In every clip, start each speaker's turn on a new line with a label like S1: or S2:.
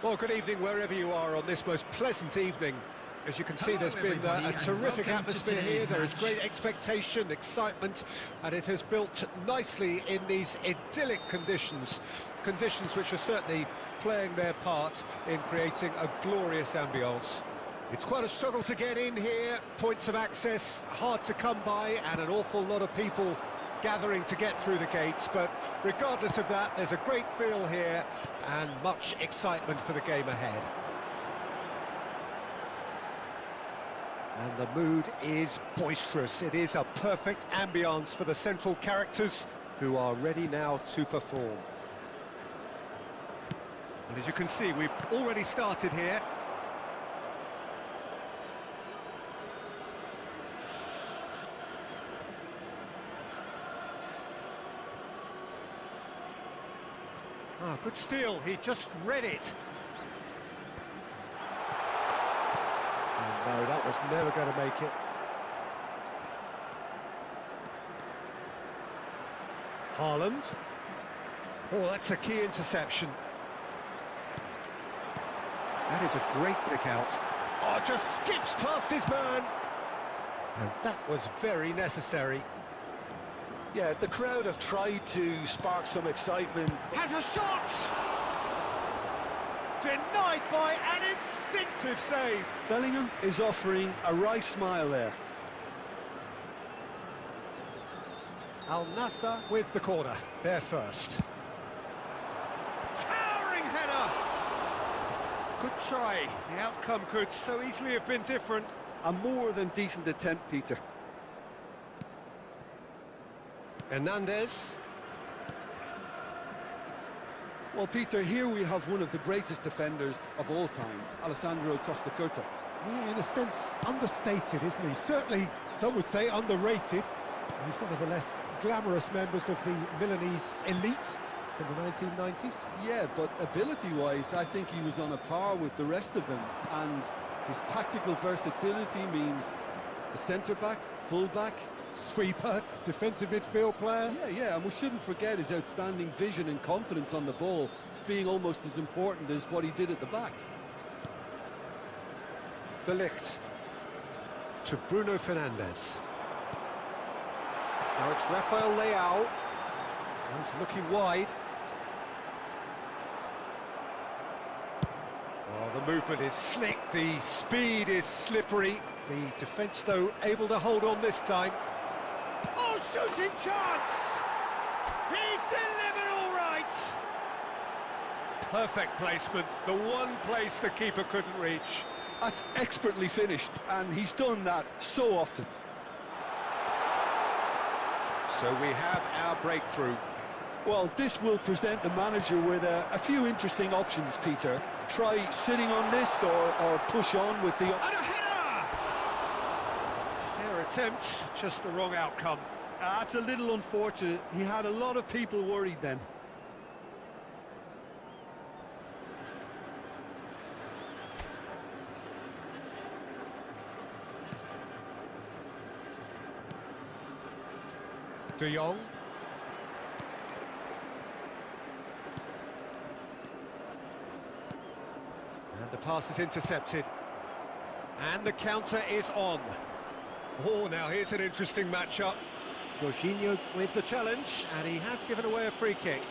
S1: Well, good evening wherever you are on this most pleasant evening. As you can see, there's been a terrific atmosphere here. There is great expectation, excitement, and it has built nicely in these idyllic conditions. Conditions which are certainly playing their part in creating a glorious ambience. It's quite a struggle to get in here, points of access hard to come by, and an awful lot of people gathering to get through the gates, but regardless of that, there's a great feel here and much excitement for the game ahead. And the mood is boisterous. It is a perfect ambience for the central characters who are ready now to perform. And as you can see, we've already started here. Ah, good steal, he just read it. And no, that was never going to make it. Haaland. Oh, that's a key interception. That is a great pick out. Oh, just skips past his man. And that was very necessary.
S2: Yeah, the crowd have tried to spark some excitement.
S1: Has a shot! Denied by an instinctive save.
S2: Bellingham is offering a wry smile there.
S1: Al Nassr with the corner, there first. Towering header! Good try, the outcome could so easily have been different.
S2: A more than decent attempt, Peter.
S1: Hernandez.
S3: Well, Peter, here we have one of the greatest defenders of all time, Alessandro Costa Curta.
S4: Yeah, in a sense, understated, isn't he? Certainly, some would say underrated. He's one of the less glamorous members of the Milanese elite from the 1990s.
S3: Yeah, but ability-wise, I think he was on a par with the rest of them. And his tactical versatility means the centre-back, full-back,
S4: Sweeper, defensive midfield player.
S3: Yeah, and we shouldn't forget his outstanding vision and confidence on the ball, being almost as important as what he did at the back.
S1: De Ligt to Bruno Fernandes. Now it's Rafael Leao. He's looking wide. Oh, the movement is slick, the speed is slippery. The defence, though, able to hold on this time. Oh, shooting chance! He's delivered all right! Perfect placement, the one place the keeper couldn't reach.
S3: That's expertly finished, and he's done that so often.
S1: So we have our breakthrough.
S3: Well, this will present the manager with a few interesting options, Peter. Try sitting on this or push on with the...
S1: And a header! Fair attempt, just the wrong outcome.
S3: That's a little unfortunate. He had a lot of people worried then.
S1: De Jong. And the pass is intercepted. And the counter is on. Oh, now here's an interesting matchup. Jorginho with the challenge, and he has given away a free kick.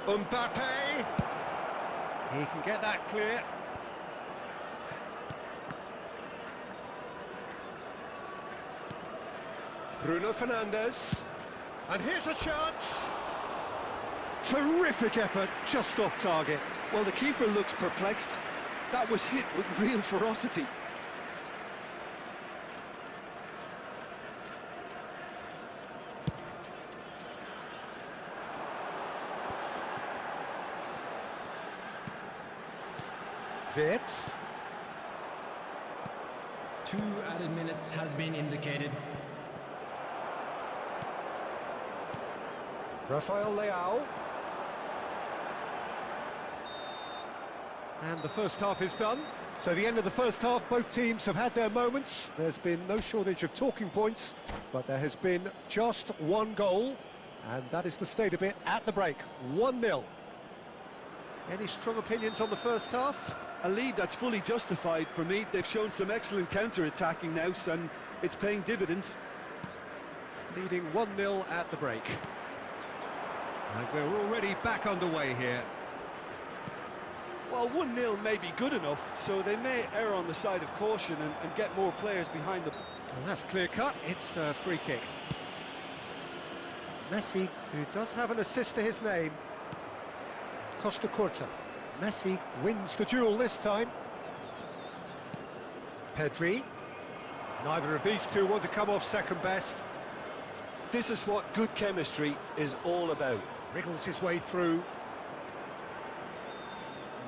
S1: Mbappe! He can get that clear. Bruno Fernandes. And here's a chance. Terrific effort, just off target.
S3: Well, the keeper looks perplexed. That was hit with real ferocity.
S1: Wirtz.
S5: 2 added minutes has been indicated.
S1: Rafael Leao. And the first half is done. So the end of the first half, both teams have had their moments. There's been no shortage of talking points, but there has been just one goal, and that is the state of it at the break. 1-0. Any strong opinions on the first half?
S3: A lead that's fully justified for me. They've shown some excellent counter-attacking now, and it's paying dividends.
S1: Leading 1-0 at the break. And we're already back underway here.
S3: Well, 1-0 may be good enough, so they may err on the side of caution and get more players behind them.
S1: Well, that's clear-cut. It's a free kick. Messi, who does have an assist to his name. Costa Curta. Messi wins the duel this time. Pedri. Neither of these two want to come off second best.
S2: This is what good chemistry is all about.
S1: Wriggles his way through.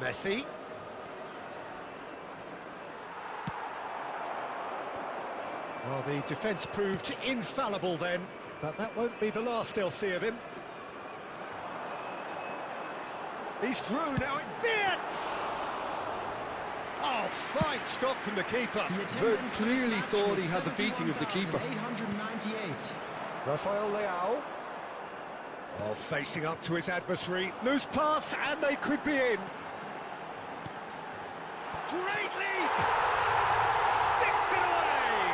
S1: Messi. Well, the defence proved infallible then, but that won't be the last they'll see of him. He's through, now it fits! Oh, fine stop from the keeper.
S3: Very clearly thought he had the beating of the keeper.
S5: 898.
S1: Rafael Leao. Oh, facing up to his adversary. Loose pass, and they could be in. Great leap! Sticks it away!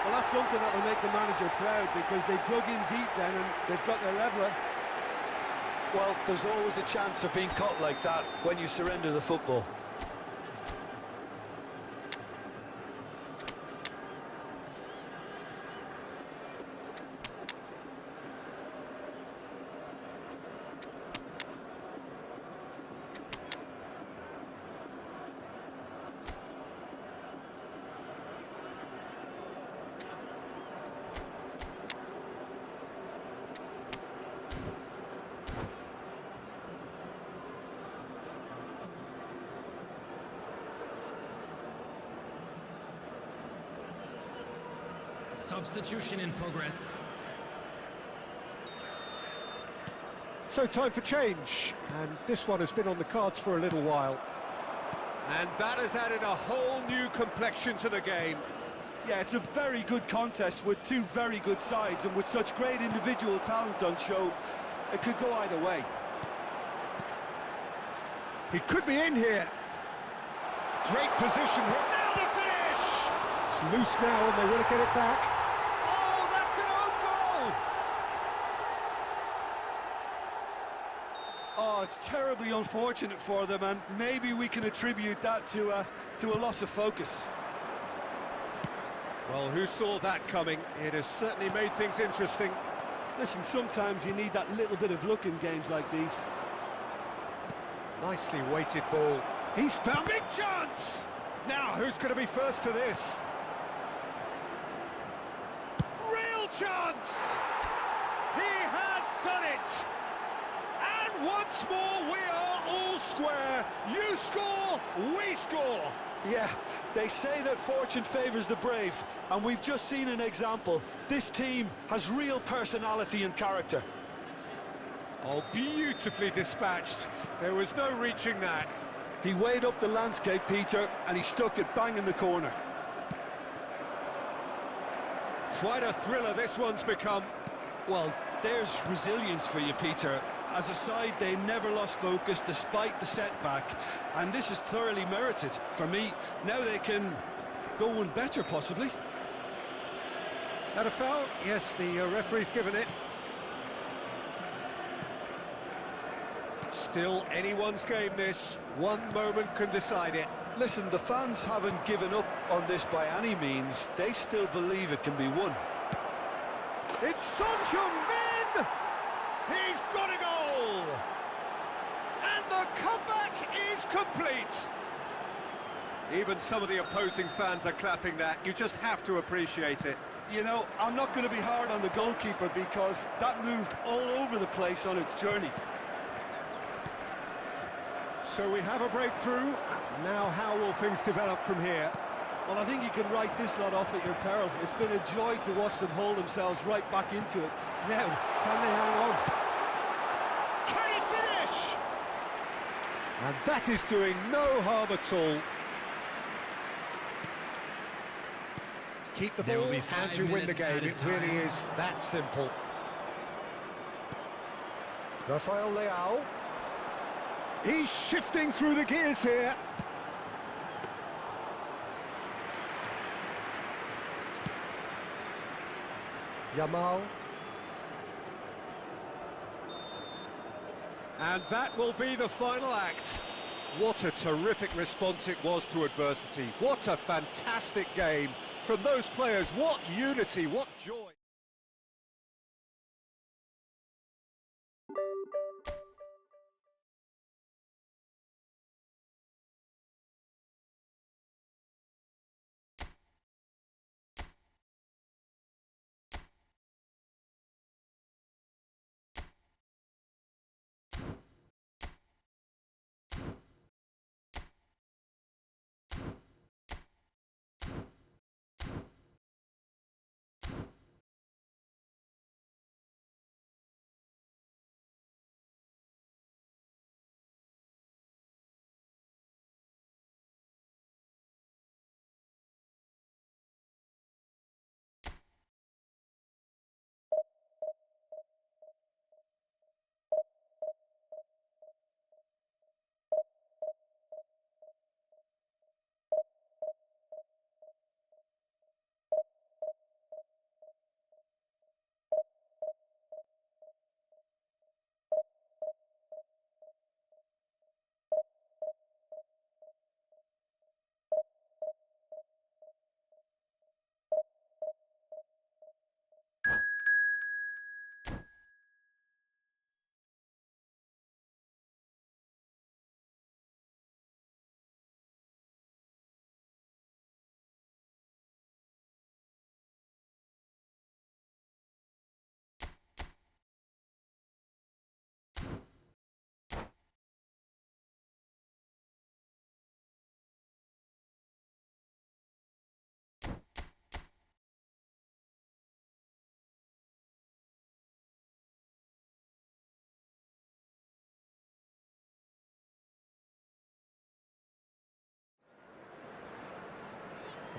S3: Well, that's something that will make the manager proud, because they dug in deep then and they've got their leveller.
S2: Well, there's always a chance of being caught like that when you surrender the football.
S5: Substitution in progress.
S1: So time for change, and this one has been on the cards for a little while. And that has added a whole new complexion to the game.
S3: Yeah, it's a very good contest with two very good sides, and with such great individual talent on show, it could go either way.
S1: He could be in here. Great position here. Now the finish! It's loose now, and they want to get it back. Oh, that's an own goal!
S3: Oh, it's terribly unfortunate for them, and maybe we can attribute that to a loss of focus.
S1: Well, who saw that coming? It has certainly made things interesting.
S3: Listen, sometimes you need that little bit of luck in games like these.
S1: Nicely weighted ball. He's found big chance! Now, who's going to be first to this? Real chance! He has done it! And once more, we are all square. You score, we score.
S2: Yeah, they say that fortune favours the brave, and we've just seen an example. This team has real personality and character.
S1: Oh, beautifully dispatched. There was no reaching that.
S2: He weighed up the landscape, Peter, and he stuck it bang in the corner.
S1: Quite a thriller this one's become.
S2: Well, there's resilience for you, Peter. As a side, they never lost focus despite the setback, and this is thoroughly merited. For me, now they can go one better, possibly.
S1: That a foul? Yes, the referee's given it. Still anyone's game, this. One moment can decide it.
S2: Listen, the fans haven't given up on this by any means. They still believe it can be won.
S1: It's Son Heung-min! He's got a goal! And the comeback is complete! Even some of the opposing fans are clapping that. You just have to appreciate it.
S3: You know, I'm not going to be hard on the goalkeeper, because that moved all over the place on its journey.
S1: So we have a breakthrough. Now how will things develop from here?
S3: Well, I think you can write this lot off at your peril. It's been a joy to watch them hold themselves right back into it. Now, can they hang on?
S1: Can he finish? And that is doing no harm at all. Keep the
S5: There will
S1: ball
S5: be
S1: and
S5: 5
S1: you win the
S5: minutes
S1: game.
S5: added
S1: It really
S5: time.
S1: is that simple. Rafael Leao. He's shifting through the gears here. Yamal. And that will be the final act. What a terrific response it was to adversity. What a fantastic game from those players. What unity, what joy.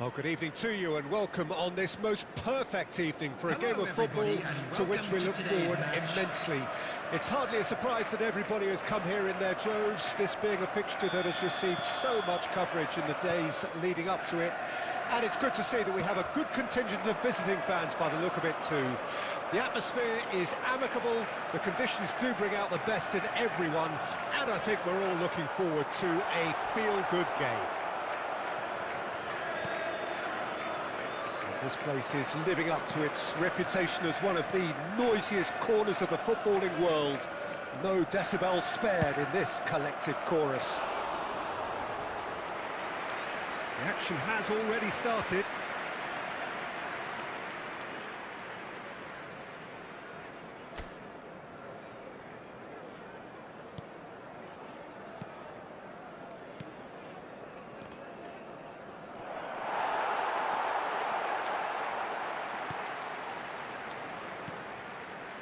S1: Well, good evening to you and welcome on this most perfect evening for a
S5: Hello,
S1: game of football
S5: everybody, and
S1: to which
S5: welcome
S1: we
S5: to
S1: look
S5: today's
S1: forward
S5: match.
S1: immensely. It's hardly a surprise that everybody has come here in their droves, this being a fixture that has received so much coverage in the days leading up to it. And it's good to see that we have a good contingent of visiting fans by the look of it too. The atmosphere is amicable, the conditions do bring out the best in everyone, and I think we're all looking forward to a feel-good game. This place is living up to its reputation as one of the noisiest corners of the footballing world. No decibels spared in this collective chorus. The action has already started.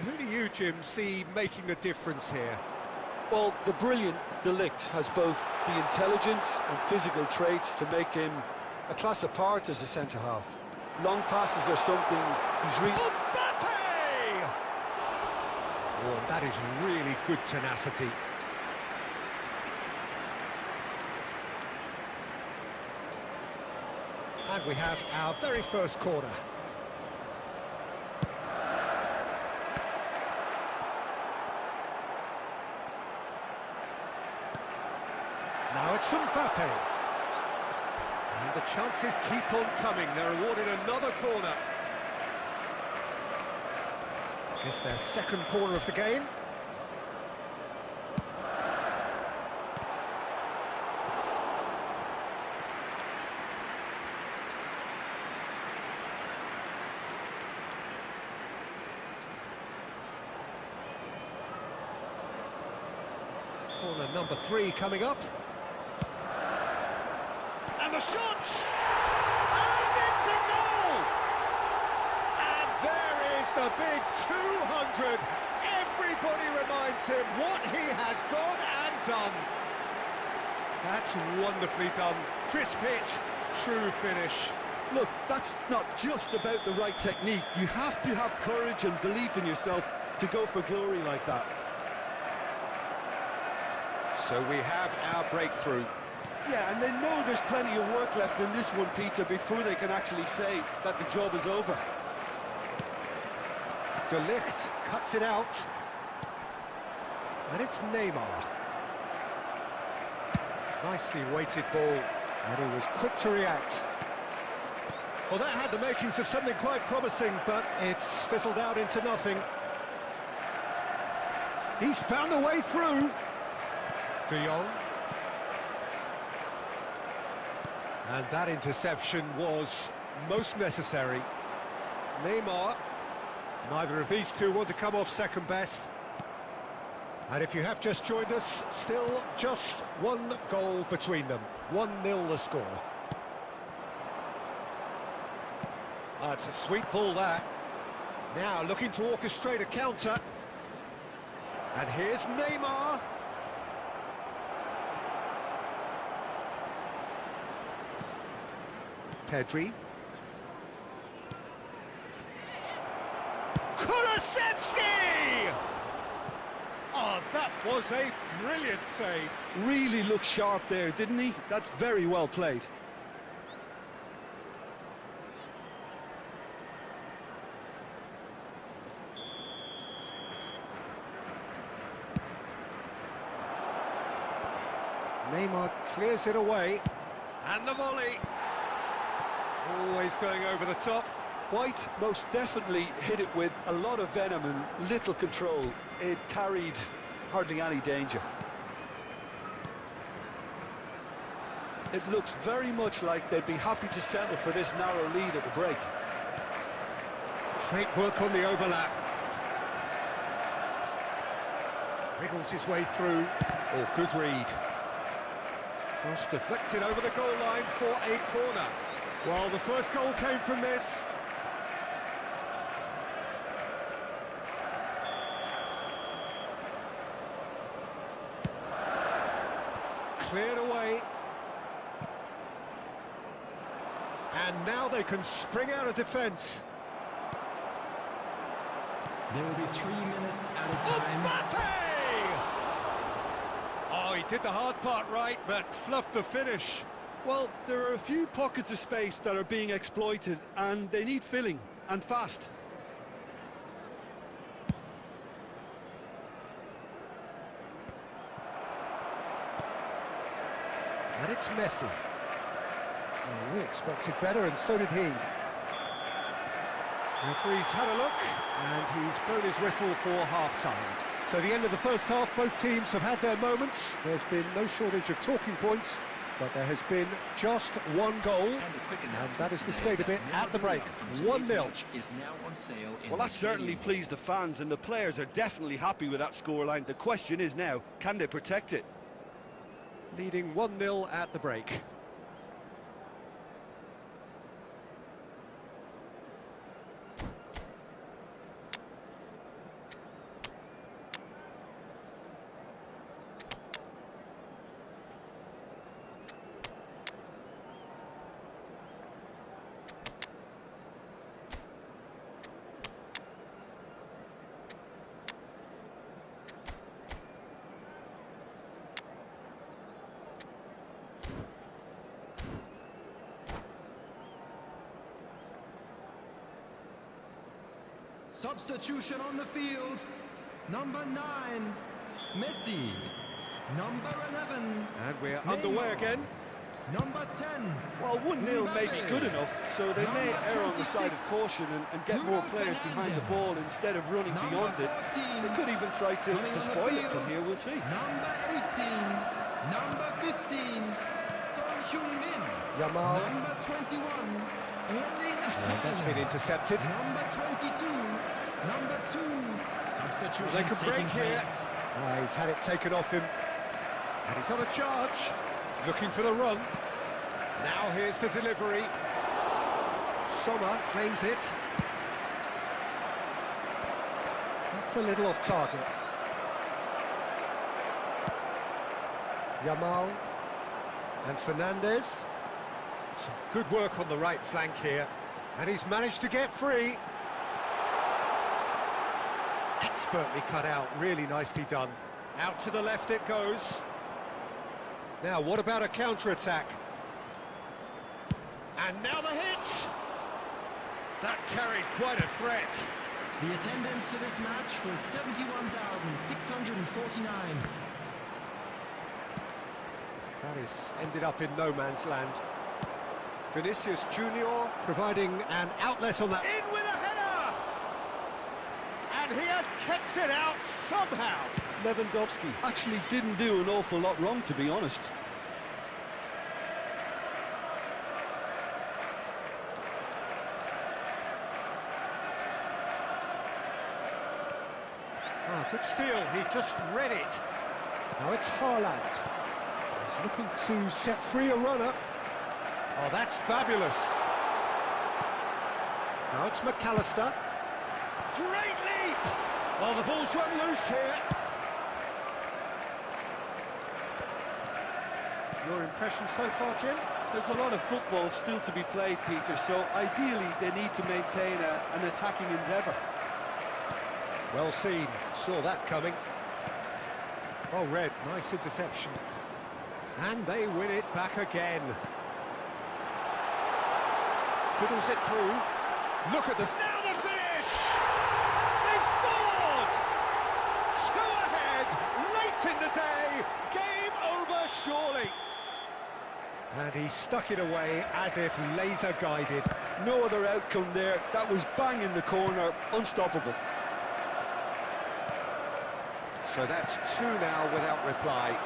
S1: Who do you, Jim, see making a difference here?
S3: Well, the brilliant Delict has both the intelligence and physical traits to make him a class apart as a centre-half. Long passes are something he's really...
S1: Mbappe! Oh, and that is really good tenacity. And we have our very first corner. Now it's Mbappe. And the chances keep on coming. They're awarded another corner. It's their second corner of the game. Corner number 3 coming up. And the shot! And it's a goal! And there is the big 200. Everybody reminds him what he has gone and done. That's wonderfully done. Crisp hit, true finish.
S2: Look, that's not just about the right technique. You have to have courage and belief in yourself to go for glory like that.
S1: So we have our breakthrough.
S2: Yeah, and they know there's plenty of work left in this one, Peter, before they can actually say that the job is over.
S1: De Ligt cuts it out. And it's Neymar. Nicely weighted ball. And he was quick to react. Well, that had the makings of something quite promising, but it's fizzled out into nothing. He's found a way through. De Jong. And that interception was most necessary. Neymar. Neither of these two want to come off second best. And if you have just joined us, still just one goal between them. 1-0 the score. It's a sweet ball, that. Now looking to orchestrate a counter. And here's Neymar. Pedri. Kulusevski! Oh, that was a brilliant save.
S2: Really looked sharp there, didn't he? That's very well played.
S1: Neymar clears it away. And the volley. Always going over the top.
S2: White most definitely hit it with a lot of venom and little control. It carried hardly any danger. It looks very much like they'd be happy to settle for this narrow lead at the break.
S1: Great work on the overlap. Wriggles his way through. Oh, good read. Cross deflected over the goal line for a corner. Well, the first goal came from this. Cleared away. And now they can spring out of defence.
S5: There will be 3 minutes at a time.
S1: Mbappe! Oh, he did the hard part right, but fluffed the finish.
S2: Well, there are a few pockets of space that are being exploited, and they need filling, and fast.
S1: And it's Messi. Well, we expected better, and so did he. Referee's had a look, and he's blown his whistle for half-time. So the end of the first half, both teams have had their moments. There's been no shortage of talking points, but there has been just one goal, and that is the state of it at the break. 1-0.
S2: Well, that certainly pleased the fans, and the players are definitely happy with that scoreline. The question is now, can they protect it?
S1: Leading 1-0 at the break.
S5: Substitution on the field. Number 9, Messi. Number 11.
S1: And we're
S5: Neymar.
S1: underway again.
S5: Number 10.
S2: Well, 1-0 may be good enough, so they may err on the side of caution and get more players behind the ball instead of running beyond it. They could even try to spoil it from here, we'll see.
S5: Number 18. Number 15. Son Heung-min.
S1: Yamal.
S5: Number 21.
S1: And that's been intercepted.
S5: Number 22. Number 2. Substitution.
S1: They could break here. He's had it taken off him. And he's on a charge. Looking for the run. Now here's the delivery. Sommer claims it. That's a little off target. Yamal. And Fernandez. Some good work on the right flank here. And he's managed to get free. Expertly cut out, really nicely done. Out to the left it goes. Now, what about a counter-attack? And now the hit! That carried quite a threat.
S5: The attendance for this match was 71,649.
S1: That is ended up in no man's land. Vinicius Junior providing an outlet on that. In with a header! And he has kept it out somehow.
S2: Lewandowski actually didn't do an awful lot wrong, to be honest.
S1: Ah, good steal, he just read it. Now it's Haaland. He's looking to set free a runner. Oh, that's fabulous. Now it's McAllister. Great leap! Oh, the ball's run loose here. Your impression so far, Jim?
S2: There's a lot of football still to be played, Peter, so ideally they need to maintain an attacking endeavour.
S1: Well seen, saw that coming. Well read, nice interception. And they win it back again. Fiddles it through. Look at this. Now the finish! They've scored! 2 ahead, late in the day. Game over, surely. And he stuck it away as if laser guided.
S2: No other outcome there. That was bang in the corner, unstoppable.
S1: So that's 2 now without reply.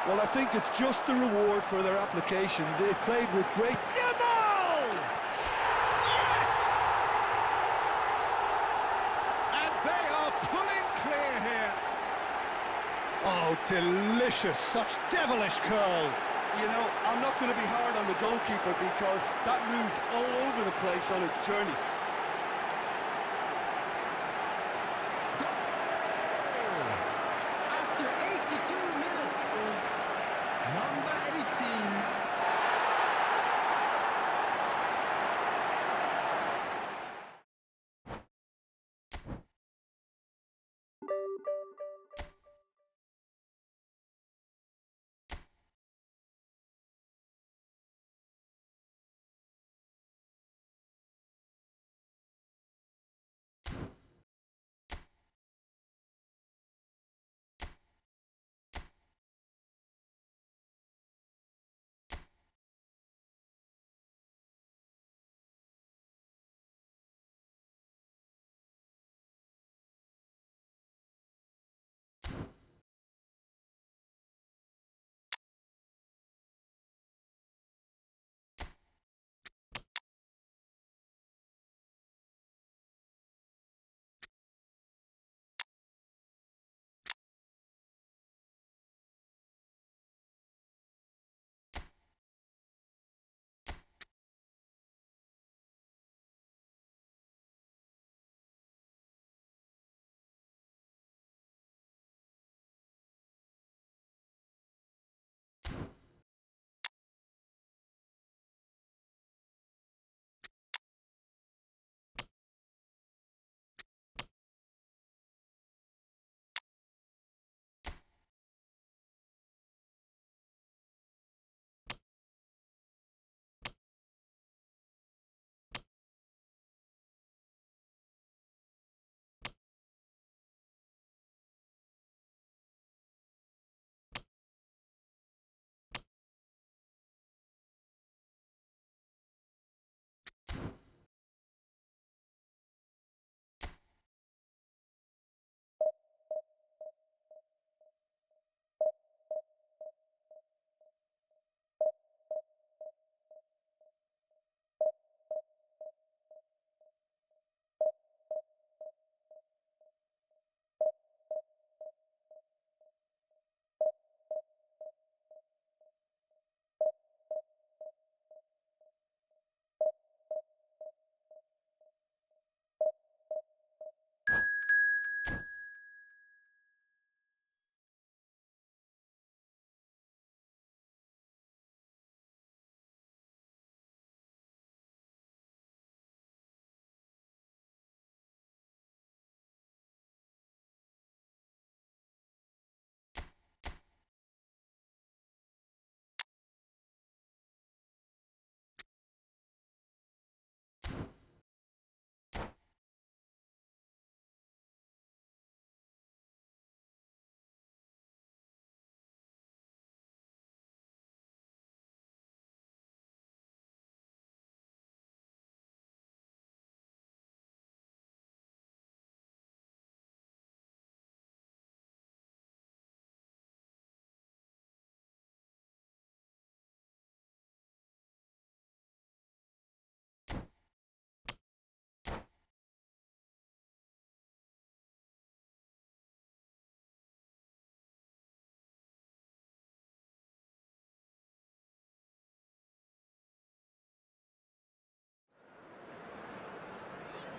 S2: Well, I think it's just the reward for their application. They've played with great...
S1: Yamal! Yes! And they are pulling clear here. Oh, delicious, such devilish curl.
S2: You know, I'm not going to be hard on the goalkeeper because that moved all over the place on its journey.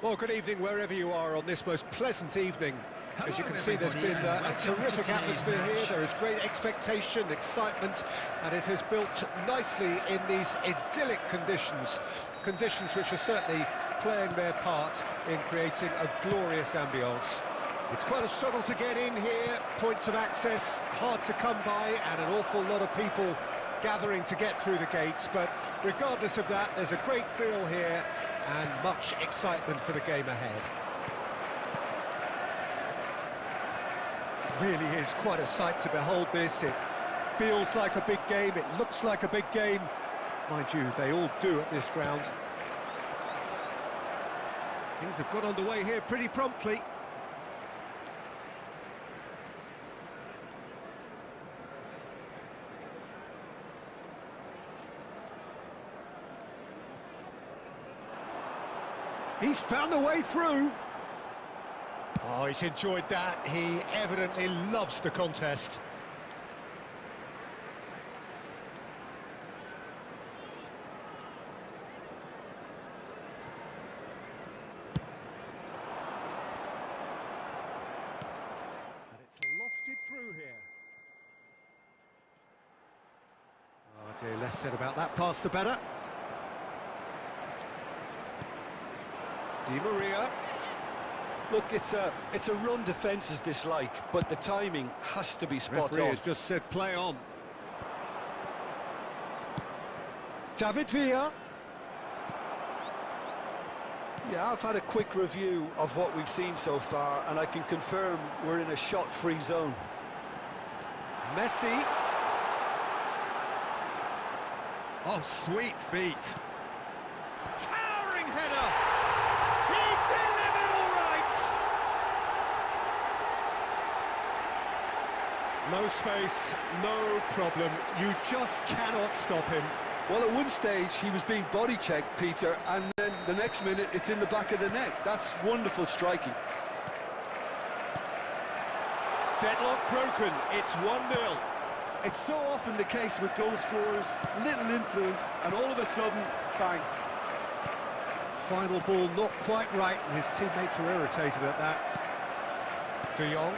S1: Well, good evening wherever you are on this most pleasant evening. As you can see, there's been a terrific atmosphere here. There is great expectation, excitement, and it has built nicely in these idyllic conditions. Conditions which are certainly playing their part in creating a glorious ambience. It's quite a struggle to get in here, points of access hard to come by, and an awful lot of people gathering to get through the gates, but regardless of that, there's a great feel here and much excitement for the game ahead. It really is quite a sight to behold this. It feels like a big game, it looks like a big game. Mind you, they all do at this ground. Things have got underway here pretty promptly. He's found a way through. Oh, he's enjoyed that. He evidently loves the contest. And it's lofted through here. Oh dear, less said about that pass the better. Di Maria.
S3: Look, it's a run defence is dislike, but the timing has to be spot
S1: Referee
S3: on.
S1: has just said play on. David Villa.
S3: Yeah, I've had a quick review of what we've seen so far, and I can confirm we're in a shot-free zone.
S1: Messi. Oh, sweet feet. Towering header. He's delivered all right. No space, no problem. You just cannot stop him.
S3: Well, at one stage he was being body checked, Peter, and then the next minute it's in the back of the net. That's wonderful striking.
S1: Deadlock broken. It's 1-0.
S3: It's so often the case with goal scorers, little influence, and all of a sudden, bang.
S1: Final ball not quite right, and his teammates are irritated at that. De Jong.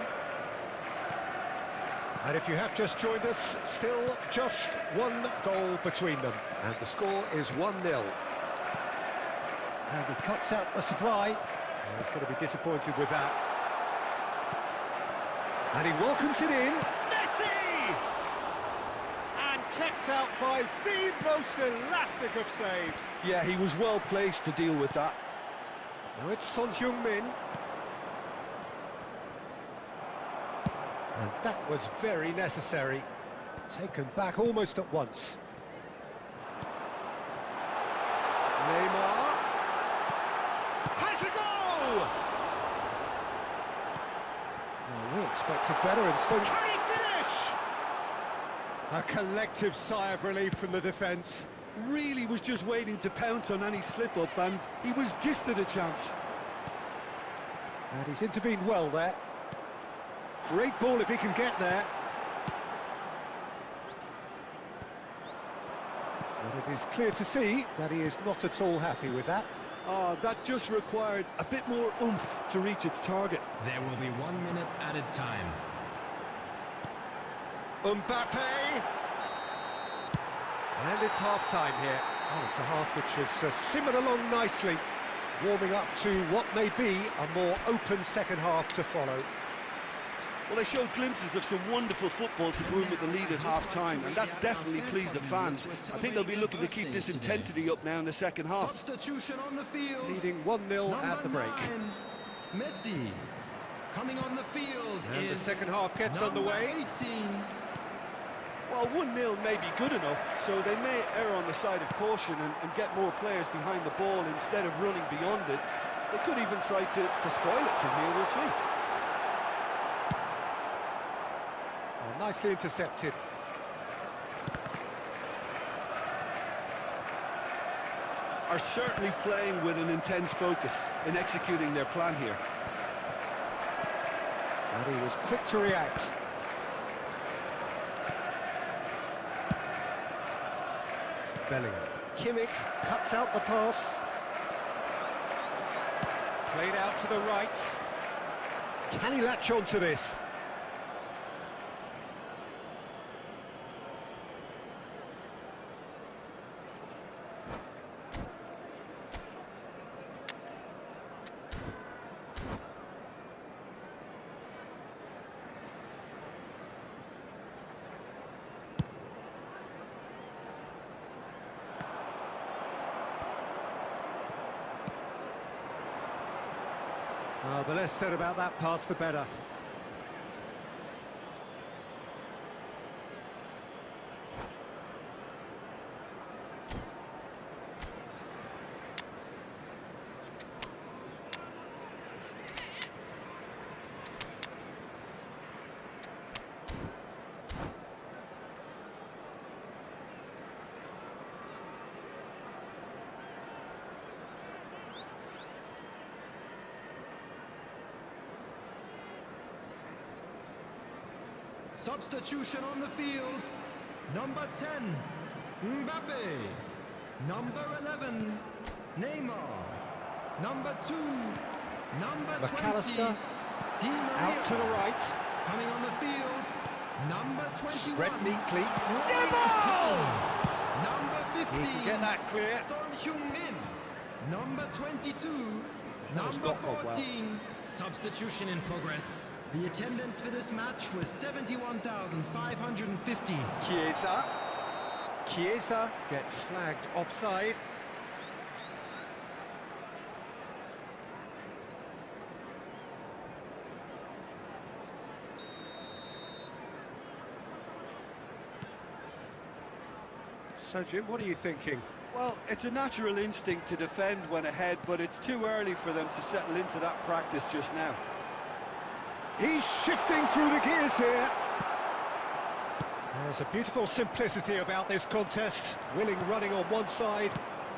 S1: And if you have just joined us, still just one goal between them. And the score is 1-0. And he cuts out the supply. Oh, he's going to be disappointed with that. And he welcomes it in. Messi! And kept out by the most elastic of saves.
S3: Yeah, he was well placed to deal with that.
S1: Now it's Son Heung-min. And that was very necessary. Taken back almost at once. Neymar. Has a goal! Well, we expected better, and so can he finish? A collective sigh of relief from the defence.
S3: Really was just waiting to pounce on any slip-up, and he was gifted a chance.
S1: And he's intervened well there. Great ball if he can get there. But it is clear to see that he is not at all happy with that.
S3: Oh, that just required a bit more oomph to reach its target.
S5: There will be 1 minute added time.
S1: Mbappe! And it's half-time here. Oh, it's a half which has simmered along nicely, warming up to what may be a more open second half to follow.
S3: Well, they showed glimpses of some wonderful football to go in with the lead at half-time, and that's definitely pleased the fans. I think they'll be looking to keep this intensity up now in the second half.
S5: Substitution on the field.
S1: Leading 1-0 at the break.
S5: Messi. Coming on the field.
S1: And the
S5: is
S1: second half gets underway.
S5: 18.
S3: Well, 1-0 may be good enough, so they may err on the side of caution and get more players behind the ball instead of running beyond it. They could even try to spoil it from here, we'll see.
S1: Oh, nicely intercepted.
S3: Are certainly playing with an intense focus in executing their plan here.
S1: And he was quick to react. Bellingham. Kimmich cuts out the pass. Played out to the right. Can he latch on to this? The less said about that pass, the better.
S5: Substitution on the field. Number 10, Mbappe. Number 11, Neymar. Number 2, number 20,
S1: McAllister
S5: Di Maria.
S1: out to the right.
S5: Coming on the field, number 21.
S1: Spread neatly.
S5: Number 15.
S1: He can get that clear.
S5: Son Heung-min. Number 22.
S1: That was
S5: Number
S1: not gone well.
S5: 14. Substitution in progress. The attendance for this match was 71,550.
S1: Chiesa gets flagged offside. So, Jim, what are you thinking?
S3: Well, it's a natural instinct to defend when ahead, but it's too early for them to settle into that practice just now.
S1: He's shifting through the gears here. There's a beautiful simplicity about this contest. Willing running on one side,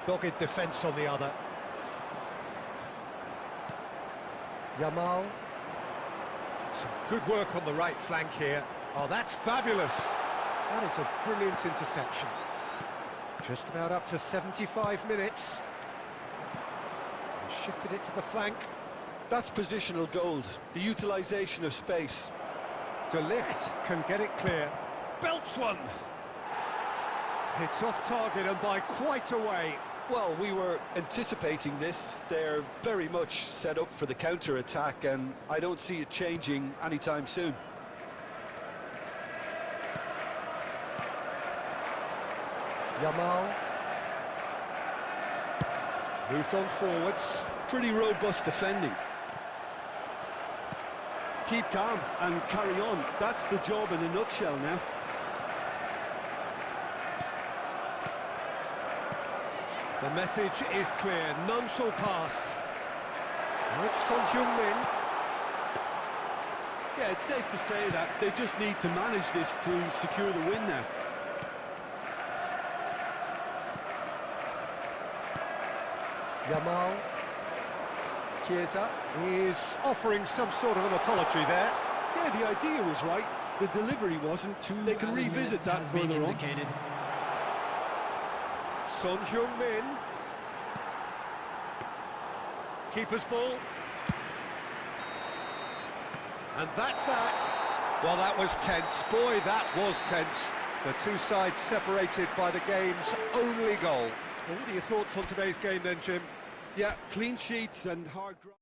S1: dogged defence on the other. Yamal. Some good work on the right flank here. Oh, that's fabulous. That is a brilliant interception. Just about up to 75 minutes. He shifted it to the flank.
S3: That's positional gold, the utilisation of space.
S1: De Ligt can get it clear. Belts one! It's off target and by quite a way.
S3: Well, we were anticipating this. They're very much set up for the counter-attack, and I don't see it changing anytime soon.
S1: Yamal. Moved on forwards.
S3: Pretty robust defending. Keep calm and carry on. That's the job in a nutshell now.
S1: The message is clear. None shall pass. It's Son Heung-min.
S3: Yeah, it's safe to say that they just need to manage this to secure the win now.
S1: Yamal. Chiesa is offering some sort of an apology there.
S3: Yeah, the idea was right. The delivery wasn't. They can revisit that further on.
S1: Son Heung-min. Keeper's ball. And that's that. Well, that was tense. Boy, that was tense. The two sides separated by the game's only goal. Well, what are your thoughts on today's game then, Jim?
S3: Yeah, clean sheets and hard grind.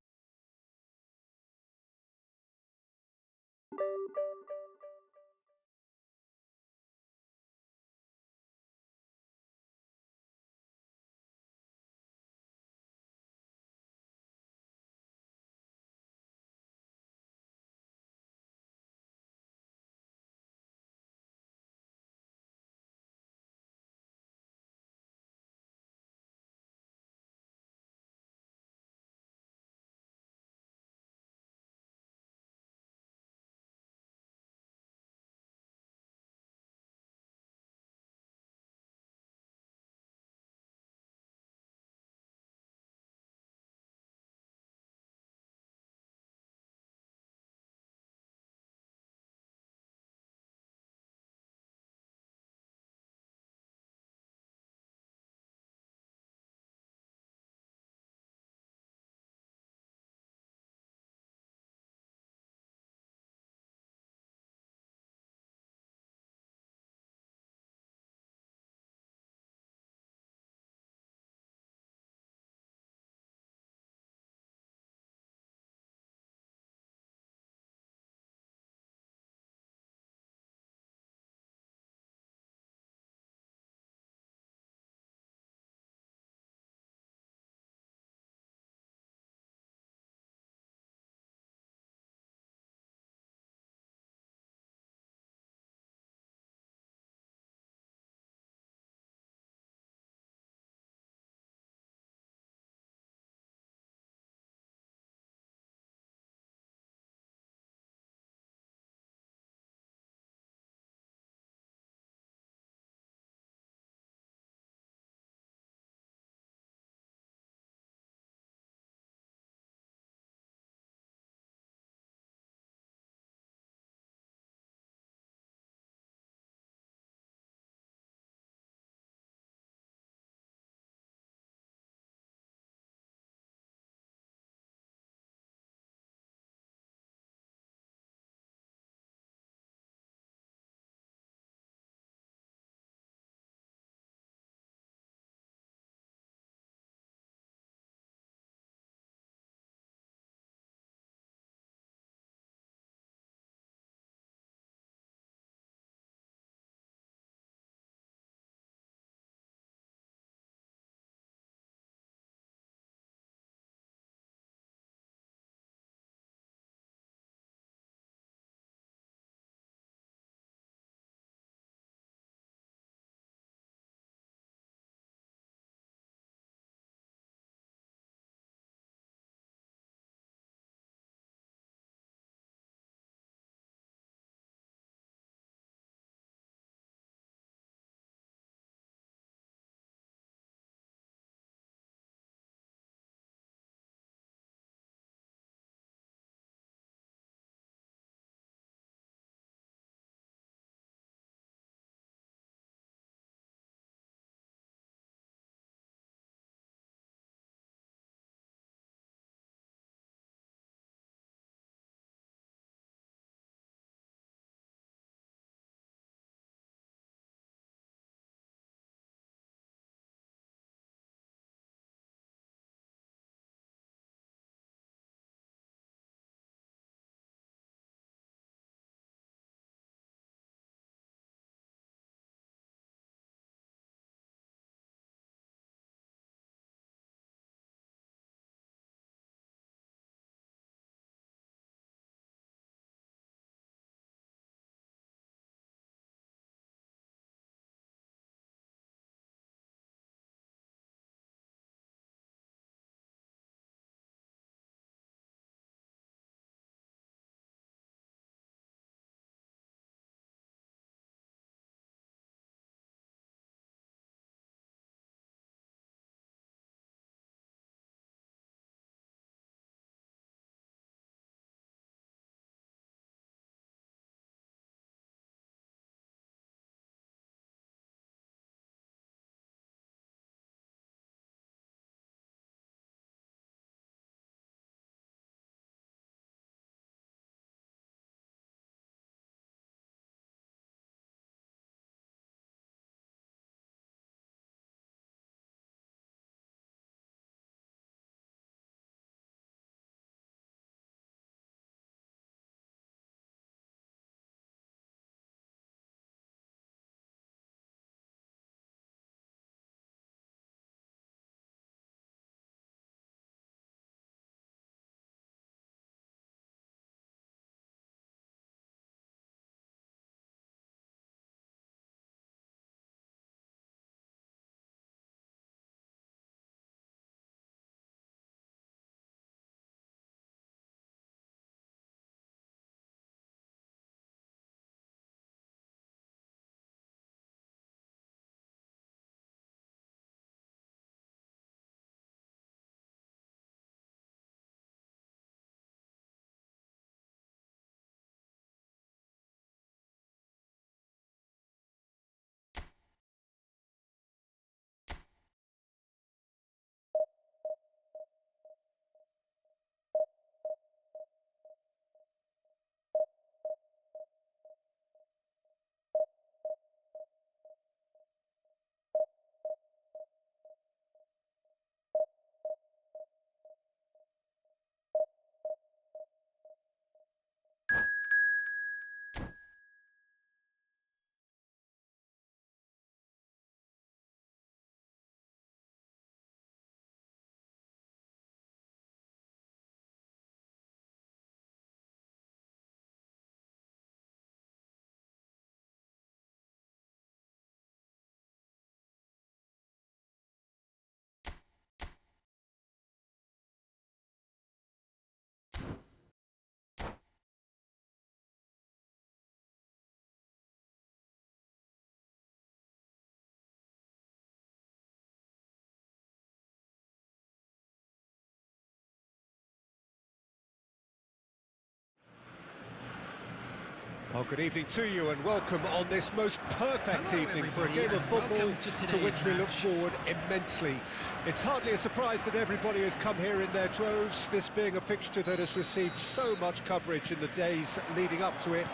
S1: Well, good evening to you and welcome on this most perfect
S5: Hello,
S1: evening for a
S5: everybody,
S1: game of
S5: and
S1: football
S5: welcome to
S1: to which
S5: today's
S1: we look
S5: match.
S1: forward immensely. It's hardly a surprise that everybody has come here in their droves, this being a fixture that has received so much coverage in the days leading up to it.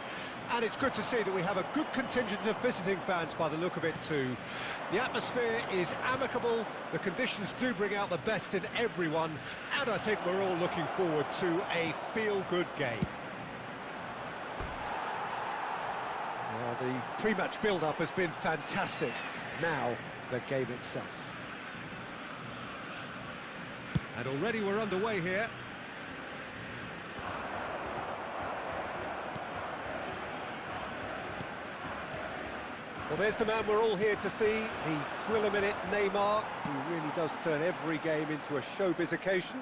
S1: And it's good to see that we have a good contingent of visiting fans by the look of it too. The atmosphere is amicable, the conditions do bring out the best in everyone, and I think we're all looking forward to a feel-good game. Well, the pre-match build-up has been fantastic. Now, the game itself. And already we're underway here. Well, there's the man we're all here to see, the thriller-minute Neymar. He really does turn every game into a showbiz occasion.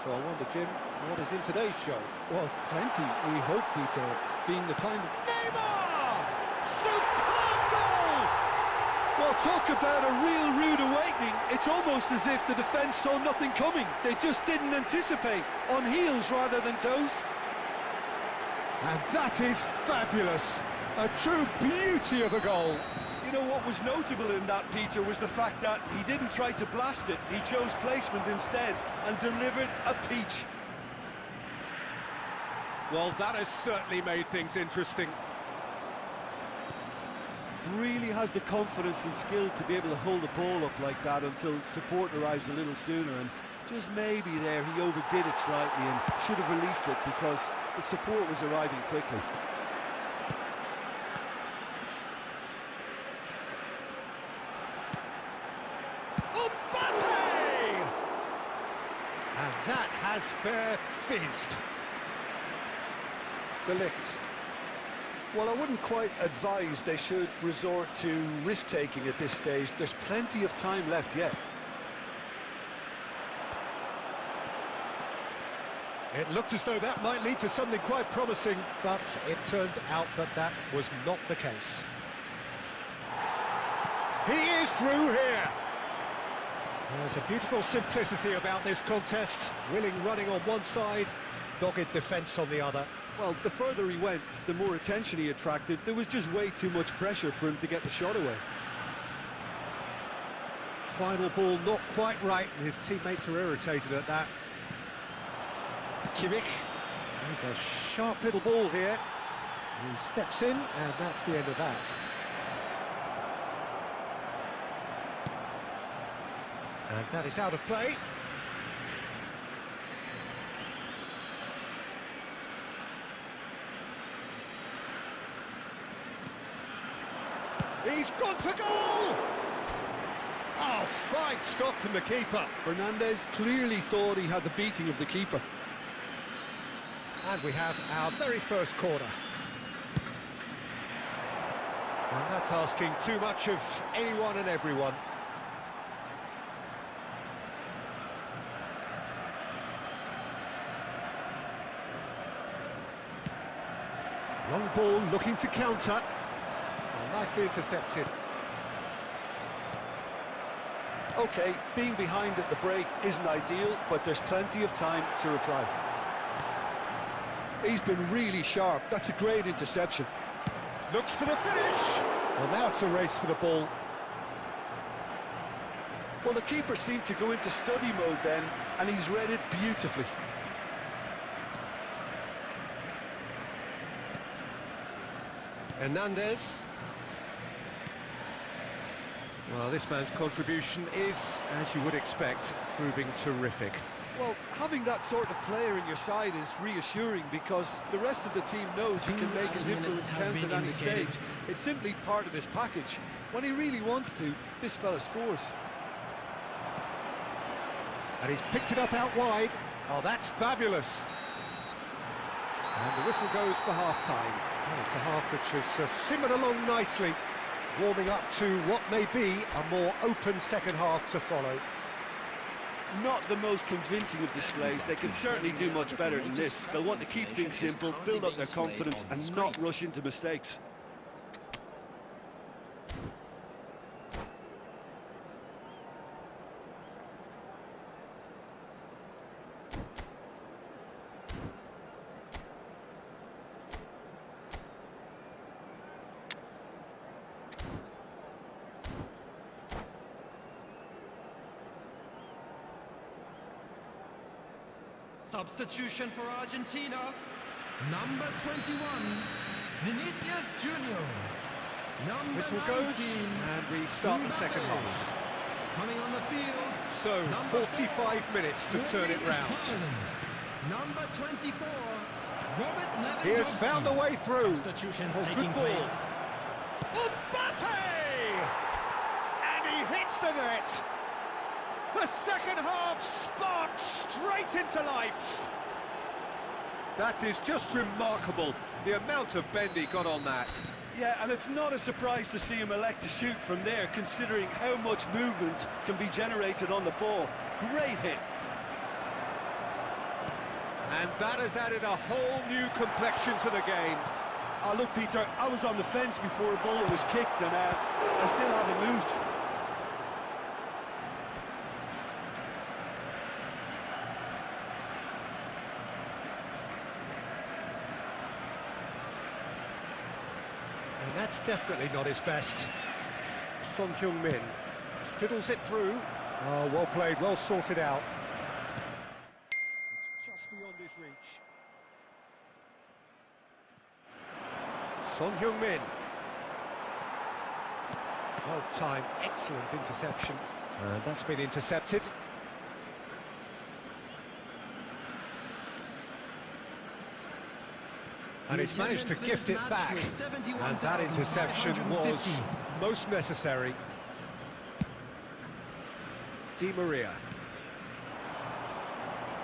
S1: So I wonder, Jim, what is in today's show?
S3: Well, plenty, we hope, Peter, being the kind of...
S1: Neymar! Superb goal!
S3: Well, talk about a real rude awakening. It's almost as if the defence saw nothing coming. They just didn't anticipate, on heels rather than toes.
S1: And that is fabulous! A true beauty of a goal.
S2: You know what was notable in that, Peter, was the fact that he didn't try to blast it. He chose placement instead and delivered a peach.
S1: Well, that has certainly made things interesting.
S3: Really has the confidence and skill to be able to hold the ball up like that until support arrives a little sooner, and just maybe there he overdid it slightly and should have released it because the support was arriving quickly.
S1: And that has fair fizzed. De Ligt.
S3: Well, I wouldn't quite advise they should resort to risk-taking at this stage. There's plenty of time left yet.
S1: It looked as though that might lead to something quite promising, but it turned out that that was not the case. He is through here. There's a beautiful simplicity about this contest. Willing running on one side, dogged defence on the other.
S3: Well, the further he went, the more attention he attracted. There was just way too much pressure for him to get the shot away.
S1: Final ball not quite right, and his teammates are irritated at that. Kimmich, he's a sharp little ball here. He steps in, and that's the end of that. And that is out of play. He's gone for goal! Oh, fine stop from the keeper.
S3: Fernandez clearly thought he had the beating of the keeper.
S1: And we have our very first corner. And that's asking too much of anyone and everyone. Long ball looking to counter. Well, nicely intercepted.
S3: OK, being behind at the break isn't ideal, but there's plenty of time to reply. He's been really sharp. That's a great interception.
S1: Looks for the finish. Well, now it's a race for the ball.
S3: Well, the keeper seemed to go into study mode then, and he's read it beautifully.
S1: Hernandez. Well, this man's contribution is, as you would expect, proving terrific.
S3: Well, having that sort of player in your side is reassuring because the rest of the team knows he can make his influence count at any stage. It's simply part of his package. When he really wants to, this fella scores.
S1: And he's picked it up out wide. Oh, that's fabulous. And the whistle goes for half-time. Oh, it's a half which has simmered along nicely, warming up to what may be a more open second half to follow.
S3: Not the most convincing of displays. They can certainly do much better than this. They'll want to keep things simple, build up their confidence and not rush into mistakes.
S5: Substitution for Argentina. Number 21, Vinicius Junior. Number
S1: Whistle
S5: 19,
S1: goes, and we start the second
S5: Mbappe.
S1: half.
S5: Coming on the field.
S1: So,
S5: number
S1: 45
S5: 4,
S1: minutes to turn it round.
S5: Number 24, Robert Lewandowski.
S1: He has found a way through.
S5: Substitutions
S1: Oh,
S5: taking
S1: good ball.
S5: place.
S1: Mbappe! And he hits the net. The second half sparks straight into life. That is just remarkable, the amount of bend he got on that.
S2: Yeah, and it's not a surprise to see him elect to shoot from there, considering how much movement can be generated on the ball. Great hit.
S1: And that has added a whole new complexion to the game.
S2: Look, Peter, I was on the fence before the ball was kicked, and I still haven't moved.
S1: And that's definitely not his best. Son Heung-min fiddles it through. Oh, well played, well sorted out. It's just beyond his reach. Son Heung-min. Well timed, excellent interception. And that's been intercepted. And he's managed to gift it back. And that interception was most necessary. Di Maria.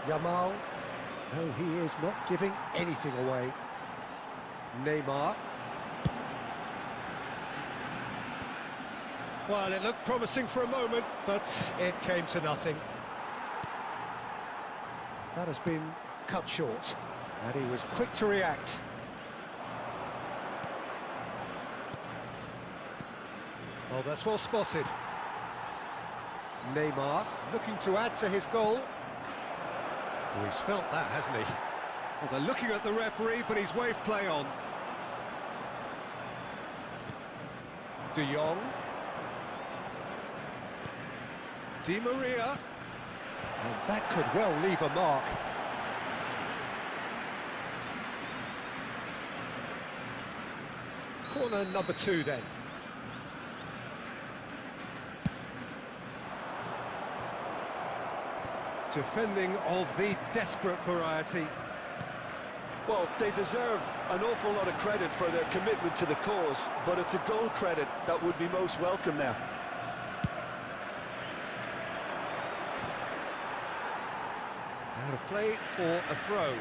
S1: Yamal. No, he is not giving anything away. Neymar. Well, it looked promising for a moment, but it came to nothing. That has been cut short, and he was quick to react. Oh, that's well spotted. Neymar looking to add to his goal. Oh, he's felt that, hasn't he? Well, they're looking at the referee, but he's waved play on. De Jong. Di Maria. And that could well leave a mark. Corner number 2 then. Defending of the desperate variety.
S2: Well, they deserve an awful lot of credit for their commitment to the cause, but it's a goal credit that would be most welcome now.
S1: Out of play for a throw.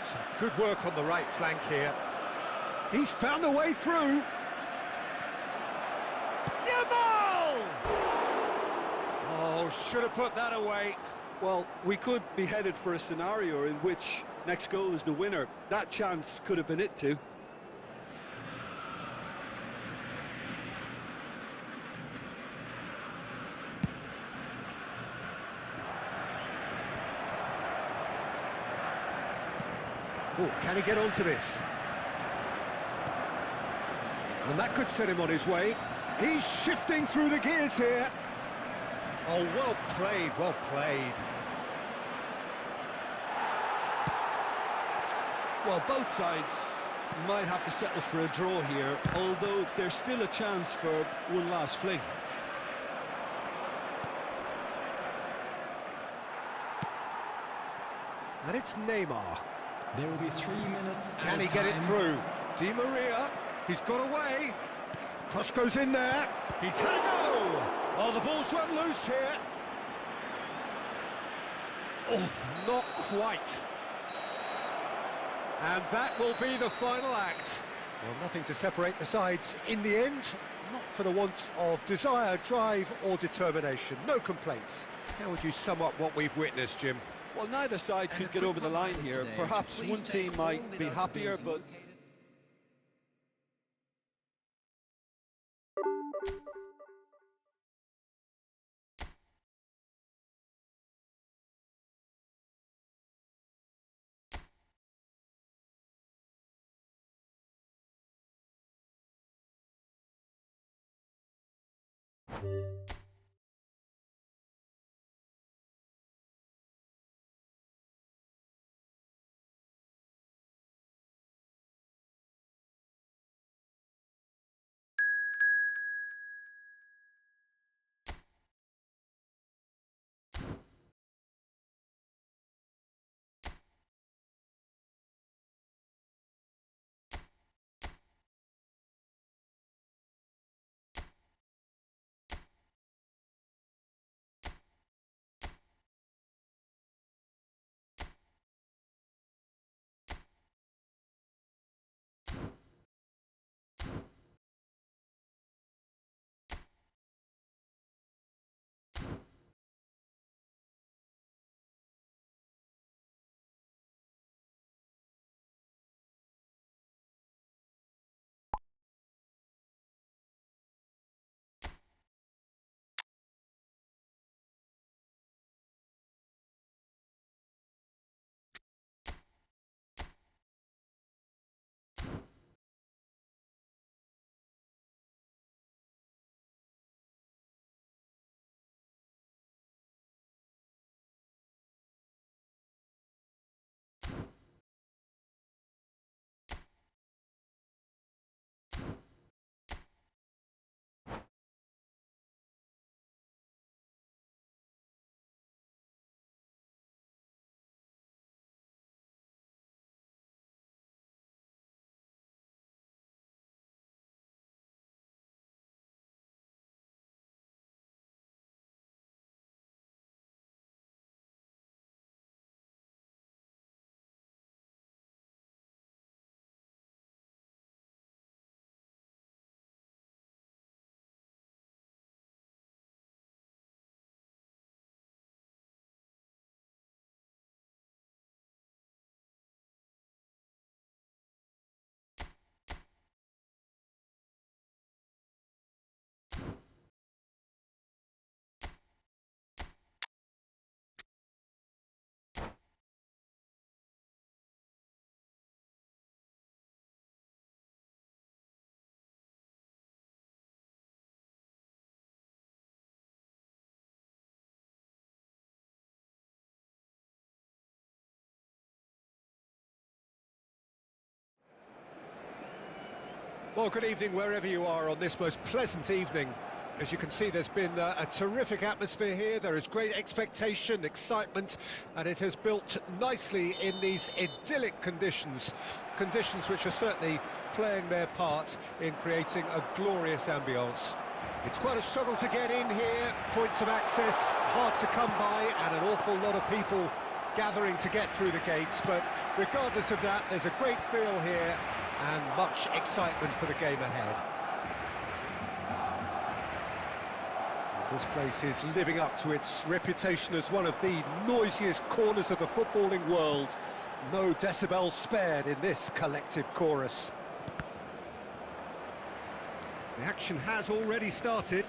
S1: Some good work on the right flank here. He's found a way through. Yamal! Oh, should have put that away.
S2: Well, we could be headed for a scenario in which next goal is the winner. That chance could have been it too.
S1: Oh, can he get onto this? And that could set him on his way. He's shifting through the gears here. Oh, well played, well played.
S2: Well, both sides might have to settle for a draw here, although there's still a chance for one last fling.
S1: And it's Neymar.
S5: There will be 3 minutes.
S1: Can he get it through? Di Maria, he's got away. Cross goes in there. He's had a go. Oh, the ball's run loose here. Oh, not quite. And that will be the final act. Well, nothing to separate the sides in the end. Not for the want of desire, drive or determination. No complaints. How would you sum up what we've witnessed, Jim?
S2: Well, neither side could get over the line here. Perhaps one team might be happier, but
S1: Well, good evening wherever you are on this most pleasant evening. As you can see, there's been a terrific atmosphere here. There is great expectation, excitement, and it has built nicely in these idyllic conditions. Conditions which are certainly playing their part in creating a glorious ambience. It's quite a struggle to get in here. Points of access hard to come by, and an awful lot of people gathering to get through the gates. But regardless of that, there's a great feel here and much excitement for the game ahead. This place is living up to its reputation as one of the noisiest corners of the footballing world. No decibels spared in this collective chorus. The action has already started.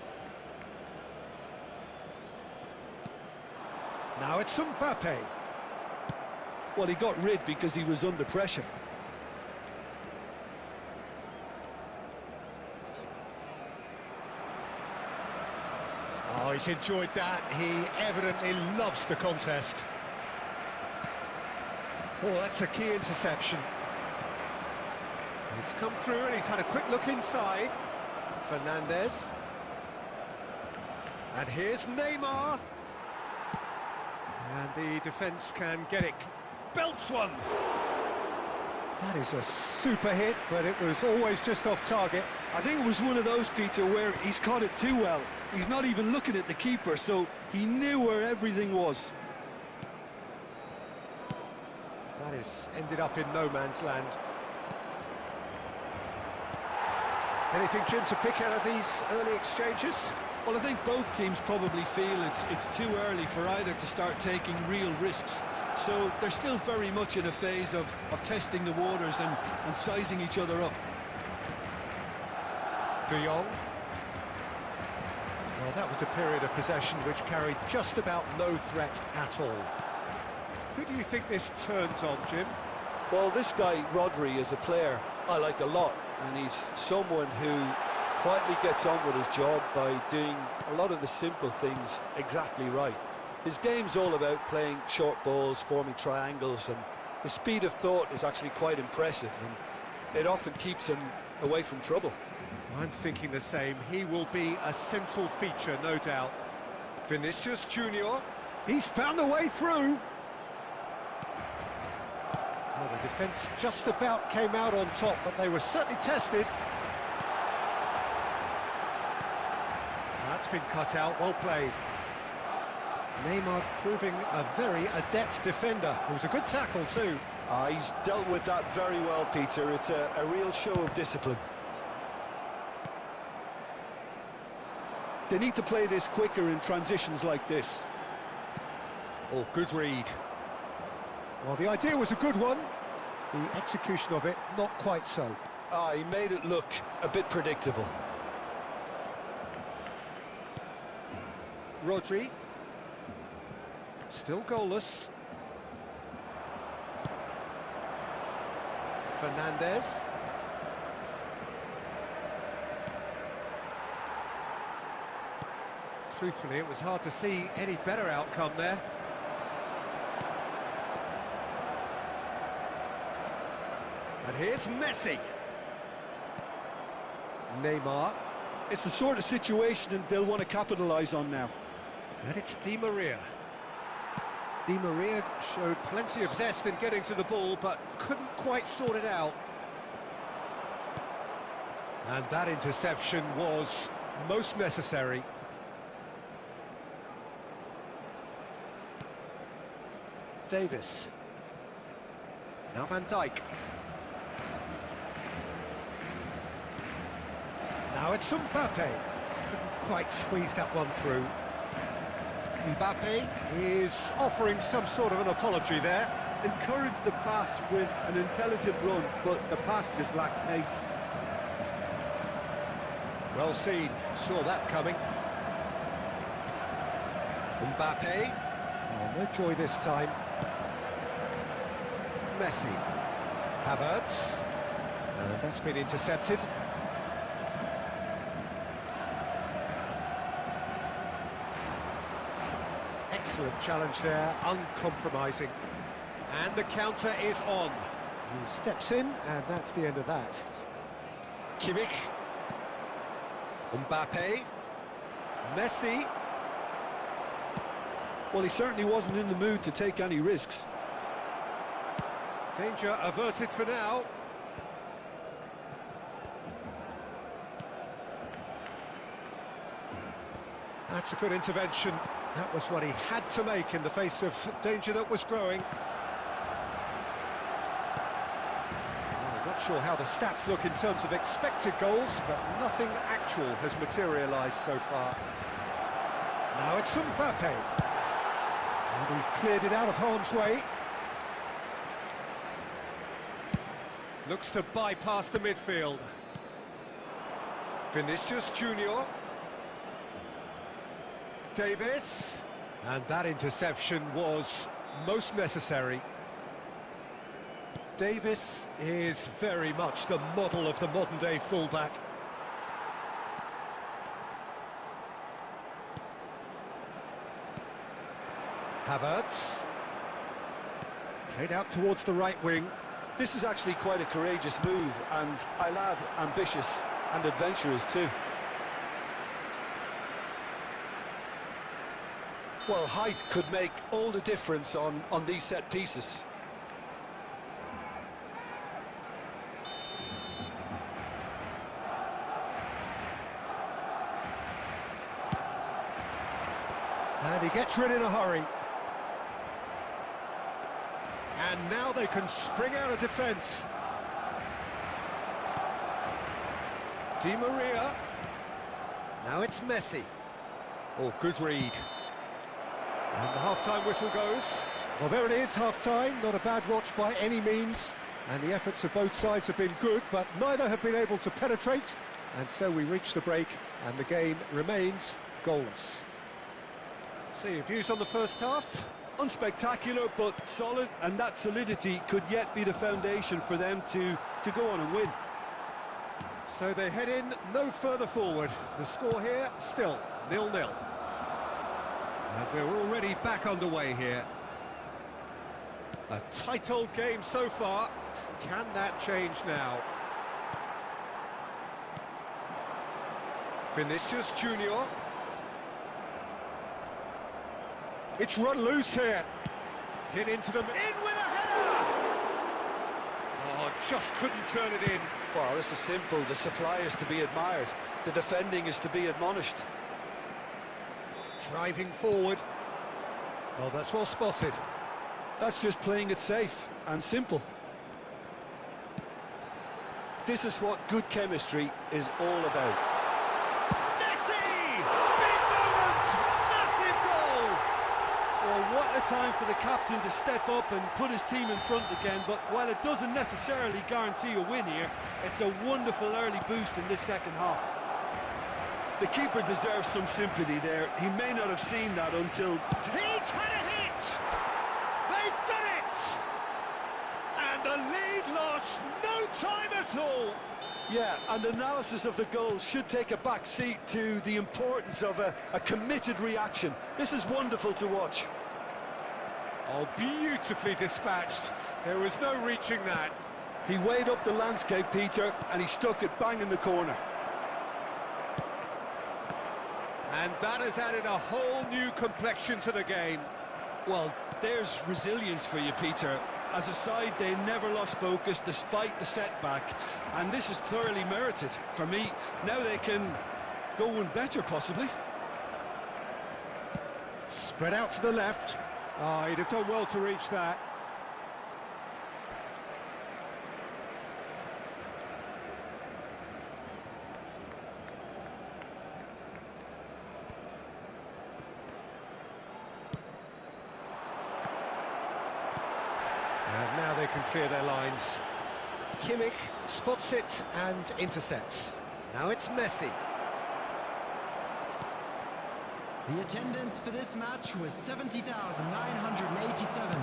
S1: Now it's Mbappe.
S2: Well, he got rid because he was under pressure.
S1: Oh, he's enjoyed that. He evidently loves the contest. Oh, that's a key interception. It's come through and he's had a quick look inside. Fernandez. And here's Neymar. And the defence can get it. Belts one. That is a super hit, but it was always just off target.
S2: I think it was one of those, Peter, where he's caught it too well. He's not even looking at the keeper, so he knew where everything was.
S1: That is ended up in no man's land. Anything, Jim, to pick out of these early exchanges?
S2: Well, I think both teams probably feel it's too early for either to start taking real risks. So they're still very much in a phase of testing the waters and sizing each other up.
S1: De Jong. Well, that was a period of possession which carried just about no threat at all. Who do you think this turns on, Jim?
S3: Well, this guy, Rodri, is a player I like a lot, and he's someone who quietly gets on with his job by doing a lot of the simple things exactly right. His game's all about playing short balls, forming triangles, and the speed of thought is actually quite impressive, and it often keeps him away from trouble.
S1: I'm thinking the same. He will be a central feature, no doubt. Vinicius Junior. He's found a way through. Well, the defence just about came out on top, but they were certainly tested. That's been cut out, well played. Neymar proving a very adept defender. It was a good tackle too.
S3: He's dealt with that very well, Peter. It's a real show of discipline. They need to play this quicker in transitions like this.
S1: Oh, good read. Well, the idea was a good one. The execution of it, not quite so.
S3: He made it look a bit predictable.
S1: Rodri. Still goalless. Fernandez. Truthfully, it was hard to see any better outcome there. And here's Messi. Neymar.
S3: It's the sort of situation they'll want to capitalise on now.
S1: And it's Di Maria. Di Maria showed plenty of zest in getting to the ball, but couldn't quite sort it out. And that interception was most necessary. Davis. Now Van Dijk. Now it's Mbappe. Couldn't quite squeeze that one through. Mbappe is offering some sort of an apology there.
S3: Encouraged the pass with an intelligent run, but the pass just lacked pace.
S1: Well seen, saw that coming. Mbappe. Oh, no joy this time. Messi. Havertz. And that's been intercepted. Excellent challenge there, uncompromising. And the counter is on. He steps in, and that's the end of that. Kimmich. Mbappe. Messi.
S3: Well, he certainly wasn't in the mood to take any risks.
S1: Danger averted for now. That's a good intervention. That was what he had to make in the face of danger that was growing. Well, I'm not sure how the stats look in terms of expected goals, but nothing actual has materialised so far. Now it's Mbappe. And he's cleared it out of harm's way. Looks to bypass the midfield. Vinicius Junior. Davis. And that interception was most necessary. Davis is very much the model of the modern-day fullback. Havertz. Played out towards the right wing.
S3: This is actually quite a courageous move, and I'll add ambitious and adventurous too. Well, height could make all the difference on these set pieces.
S1: And he gets rid in a hurry. And now they can spring out of defence. Di Maria. Now it's Messi. Oh, good read. And the half-time whistle goes. Well, there it is, half-time. Not a bad watch by any means. And the efforts of both sides have been good, but neither have been able to penetrate. And so we reach the break, and the game remains goalless. So, your views on the first half?
S3: Unspectacular, but solid, and that solidity could yet be the foundation for them to go on and win.
S1: So they head in no further forward. The score here, still 0-0. And we're already back underway here. A tight old game so far. Can that change now? Vinicius Junior. It's run loose here. Hit into them, in with a header! Oh, just couldn't turn it in.
S2: Well, this is simple. The supply is to be admired. The defending is to be admonished.
S1: Driving forward. Oh, that's well spotted.
S2: That's just playing it safe and simple. This is what good chemistry is all about.
S1: Messi! Big moment! Massive goal!
S3: Well, what a time for the captain to step up and put his team in front again, but while it doesn't necessarily guarantee a win here, it's a wonderful early boost in this second half.
S2: The keeper deserves some sympathy there. He may not have seen that until...
S1: He's had a hit! They've done it! And the lead lost no time at all!
S2: Yeah, and analysis of the goal should take a back seat to the importance of a committed reaction. This is wonderful to watch.
S1: Oh, beautifully dispatched. There was no reaching that.
S2: He weighed up the landscape, Peter, and he stuck it bang in the corner.
S1: And that has added a whole new complexion to the game.
S2: Well, there's resilience for you, Peter. As a side, they never lost focus despite the setback, and this is thoroughly merited. For me, now they can go one better, possibly.
S1: Spread out to the left. Oh, he'd have done well to reach that. And now they can clear their lines. Kimmich spots it and intercepts. Now it's Messi.
S5: The attendance for this match was 70,987.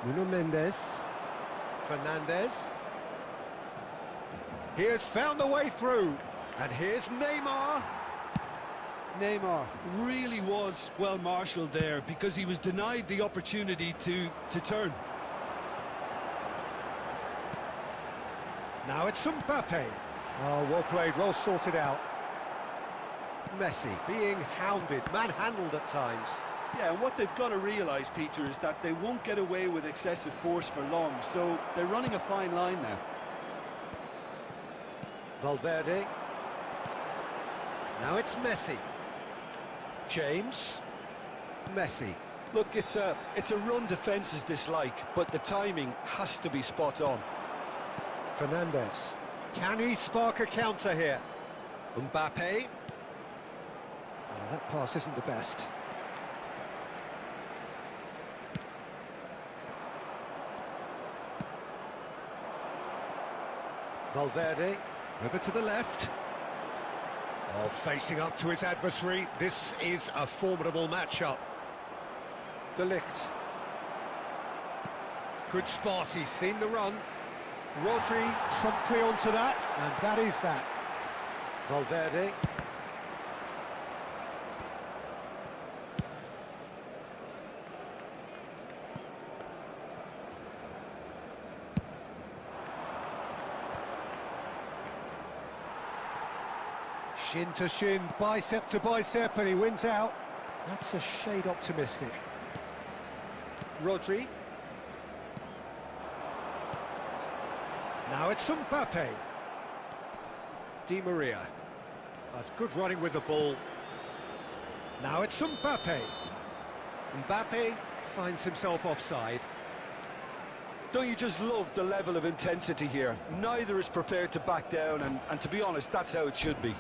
S1: Nuno Mendes. Fernandez. He has found the way through. And here's Neymar.
S2: Neymar really was well marshalled there because he was denied the opportunity to turn.
S1: Now it's Mbappe. Oh, well played, well sorted out. Messi being hounded, manhandled at times.
S3: Yeah, and what they've got to realise, Peter, is that they won't get away with excessive force for long, so they're running a fine line now.
S1: Valverde. Now it's Messi. James. Messi.
S2: Look, it's a run defence is dislike, but the timing has to be spot on.
S1: Fernandez. Can he spark a counter here? Mbappe. Oh, that pass isn't the best. Valverde. Over to the left. Oh, facing up to his adversary. This is a formidable matchup. De Ligt. Good spot, he's seen the run. Rodri promptly onto that, and that is that. Valverde. Shin to shin, bicep to bicep, and he wins out. That's a shade optimistic. Rodri. Now it's Mbappe. Di Maria. That's good running with the ball. Now it's Mbappe. Mbappe finds himself offside.
S2: Don't you just love the level of intensity here? Neither is prepared to back down, and to be honest, that's how it should be.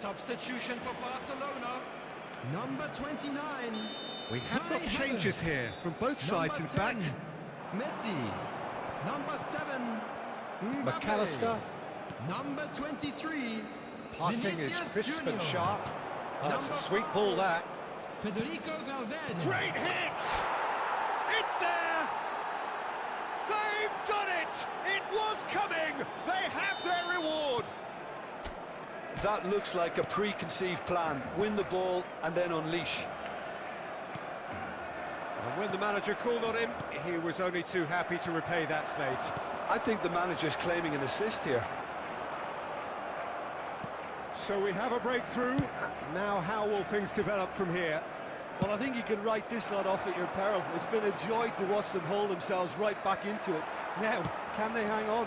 S5: Substitution for Barcelona. Number 29.
S1: We have got changes here from both sides, in fact.
S5: Messi. Number 7. Mbappe.
S1: McAllister.
S5: Number 23.
S1: Passing is
S5: Vinicius
S1: crisp and
S5: Junior.
S1: sharp. That's a
S5: Number
S1: sweet
S5: 5.
S1: ball, that.
S5: Federico Valverde.
S1: Great hit! It's there! They've done it! It was coming! They have their reward!
S2: That looks like a preconceived plan. Win the ball and then unleash.
S1: And when the manager called on him, he was only too happy to repay that faith.
S2: I think the manager's claiming an assist here.
S1: So we have a breakthrough. Now how will things develop from here?
S3: Well, I think you can write this lot off at your peril. It's been a joy to watch them hold themselves right back into it. Now, can they hang on?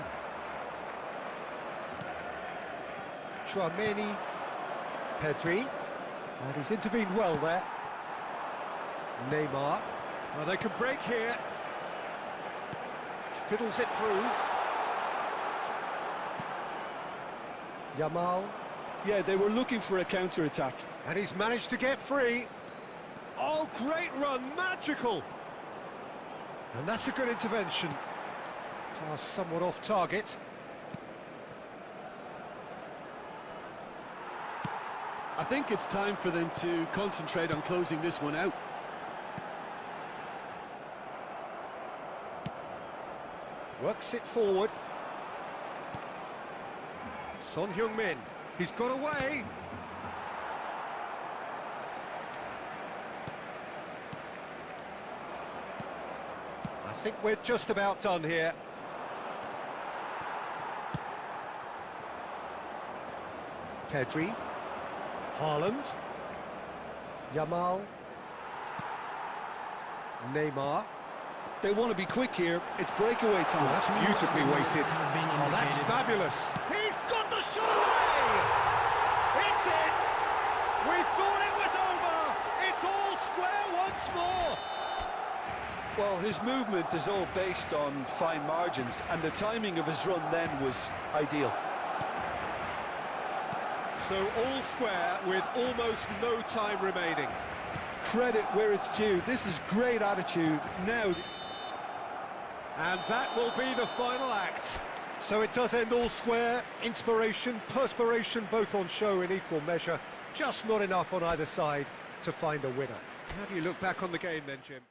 S1: Chouameni, Pedri, and he's intervened well there. Neymar, well, they can break here. Fiddles it through. Yamal,
S2: Yeah, they were looking for a counter-attack.
S1: and he's managed to get free. Oh, great run, magical! And that's a good intervention. Pass somewhat off target.
S2: I think it's time for them to concentrate on closing this one out.
S1: Works it forward. Son Heung-min, he's got away. I think we're just about done here. Pedri, Haaland, Yamal, Neymar.
S2: They want to be quick here. It's breakaway time.
S1: Oh, that's beautifully weighted.
S5: Has been
S1: Oh, that's
S5: indicated.
S1: fabulous. He's got the shot away! It's in! We thought it was over! It's all square once more!
S2: Well, his movement is all based on fine margins, and the timing of his run then was ideal.
S1: So all square with almost no time remaining.
S2: Credit where it's due. This is great attitude. Now,
S1: And that will be the final act. So it does end all square. Inspiration, perspiration, both on show in equal measure. Just not enough on either side to find a winner. How do you look back on the game then, Jim?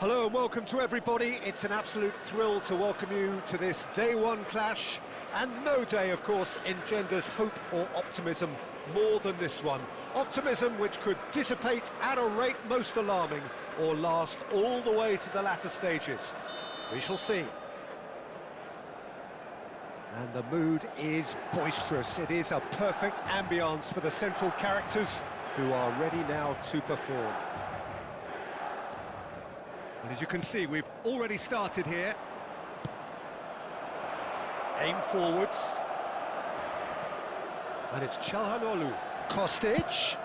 S1: Hello and welcome to everybody. It's an absolute thrill to welcome you to this day one clash, and no day, of course, engenders hope or optimism more than this one. Optimism which could dissipate at a rate most alarming or last all the way to the latter stages. We shall see. And the mood is boisterous. It is a perfect ambience for the central characters who are ready now to perform. And as you can see, we've already started here. Aim forwards. And it's Çalhanoğlu. Kostic.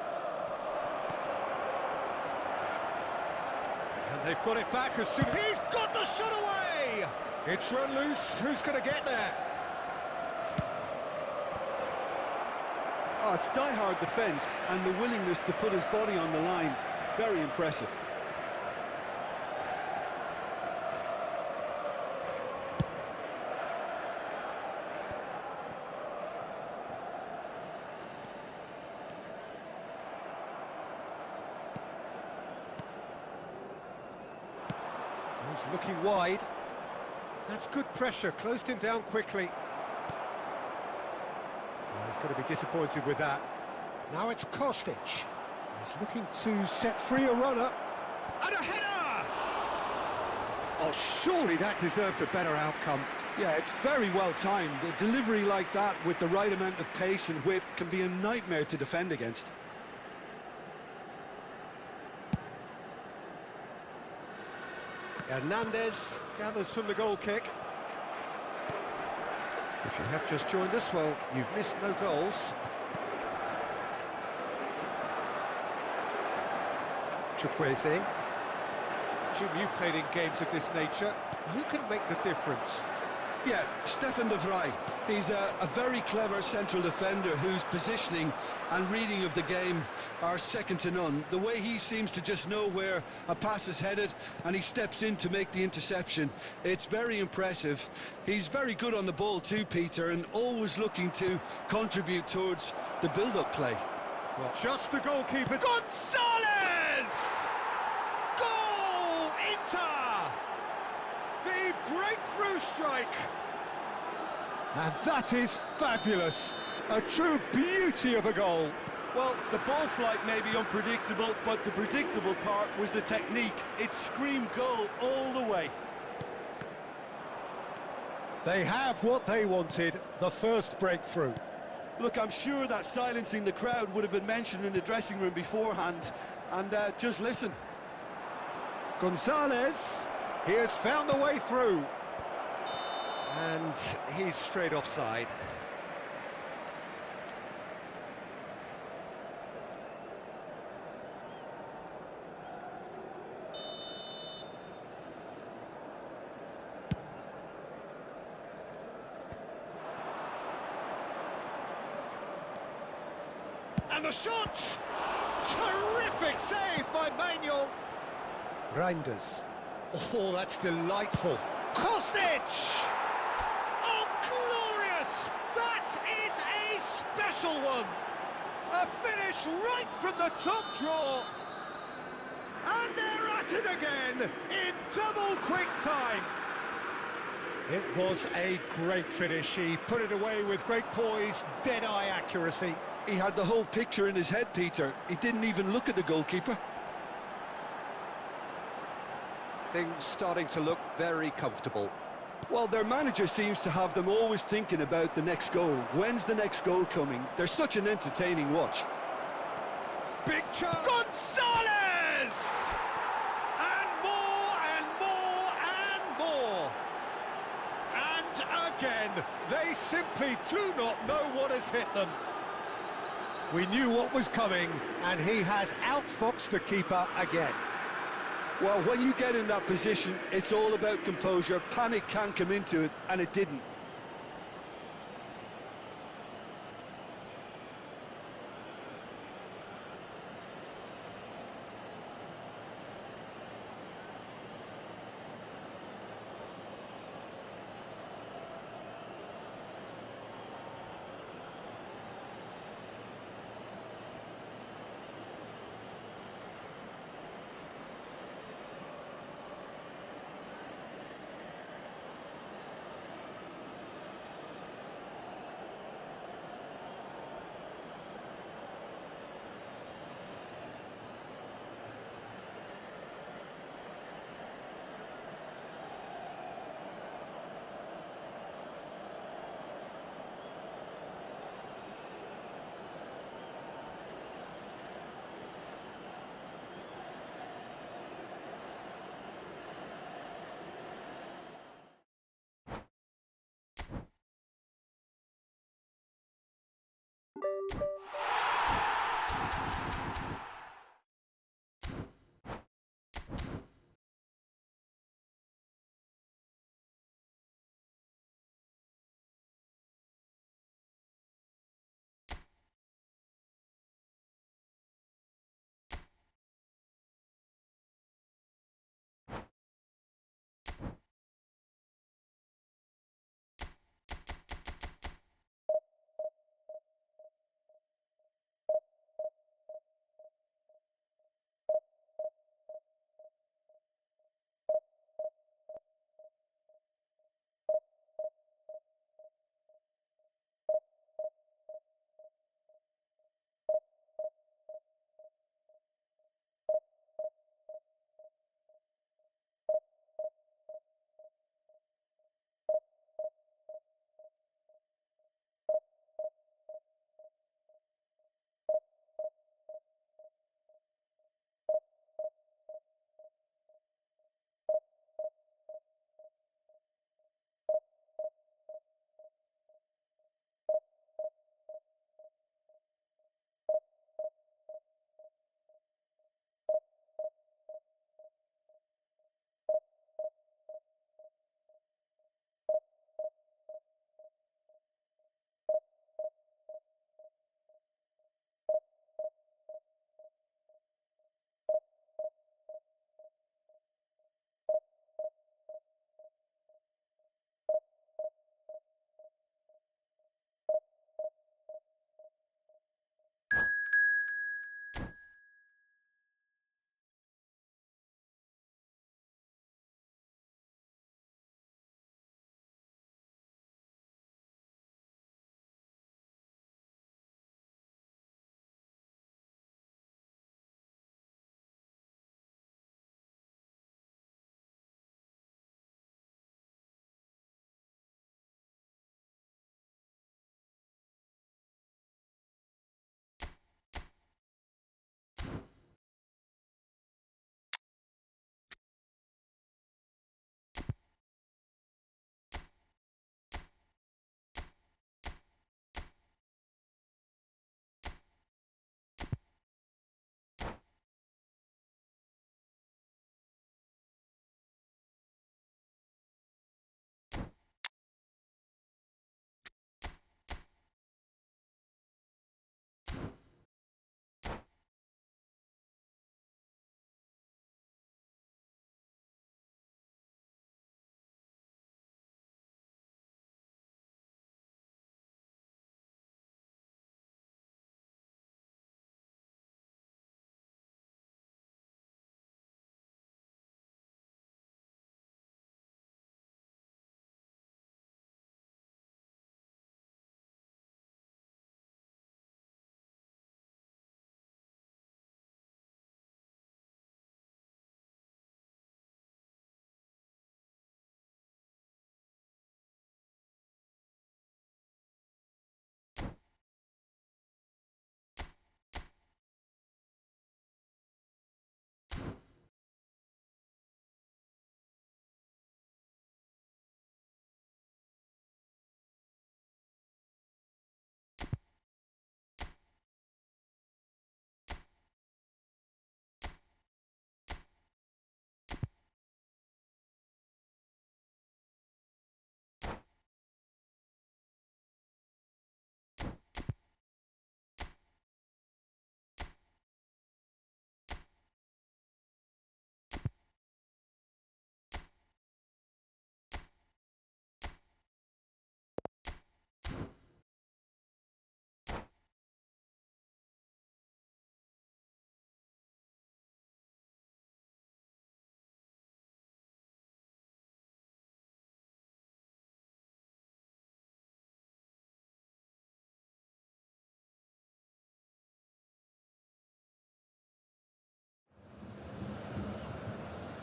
S1: And they've got it back as soon as... He's got the shot away! It's run loose. Who's going to get there?
S3: Oh, it's die-hard defence and the willingness to put his body on the line. Very impressive.
S1: He's looking wide. That's good pressure, closed him down quickly. Well, he's going to be disappointed with that. Now it's Kostic. He's looking to set free a runner. And a header! Oh, surely that deserved a better outcome.
S3: Yeah, it's very well timed. A delivery like that with the right amount of pace and whip can be a nightmare to defend against.
S1: Hernandez gathers from the goal kick. If you have just joined us, well, you've missed no goals. Chukwueze. Jim, you've played in games of this nature. Who can make the difference?
S2: Yeah, Stefan de Vrij. He's a very clever central defender whose positioning and reading of the game are second to none. The way he seems to just know where a pass is headed and he steps in to make the interception, it's very impressive. He's very good on the ball too, Peter, and always looking to contribute towards the build-up play.
S1: Well, just the goalkeeper. Gonzalez! Goal! Inter! The breakthrough strike! And that is fabulous. A true beauty of a goal.
S3: Well, the ball flight may be unpredictable, but the predictable part was the technique. It screamed goal all the way.
S1: They have what they wanted, the first breakthrough.
S3: Look, I'm sure that silencing the crowd would have been mentioned in the dressing room beforehand. And just listen.
S1: Gonzalez, he has found the way through. And he's straight offside. And the shot! Terrific save by Manuel. Reinders. Oh, that's delightful. Kostic! Oh, glorious! That is a special one! A finish right from the top draw! And they're at it again in double quick time! It was a great finish. He put it away with great poise, dead-eye accuracy.
S2: He had the whole picture in his head, Peter. He didn't even look at the goalkeeper.
S1: Things starting to look very comfortable.
S2: Well, their manager seems to have them always thinking about the next goal. When's the next goal coming? They're such an entertaining watch.
S1: Big chance! Gonzalez! And more and more and more! And again, they simply do not know what has hit them. We knew what was coming, and he has outfoxed the keeper again.
S2: Well, when you get in that position, it's all about composure. Panic can come into it, and it didn't.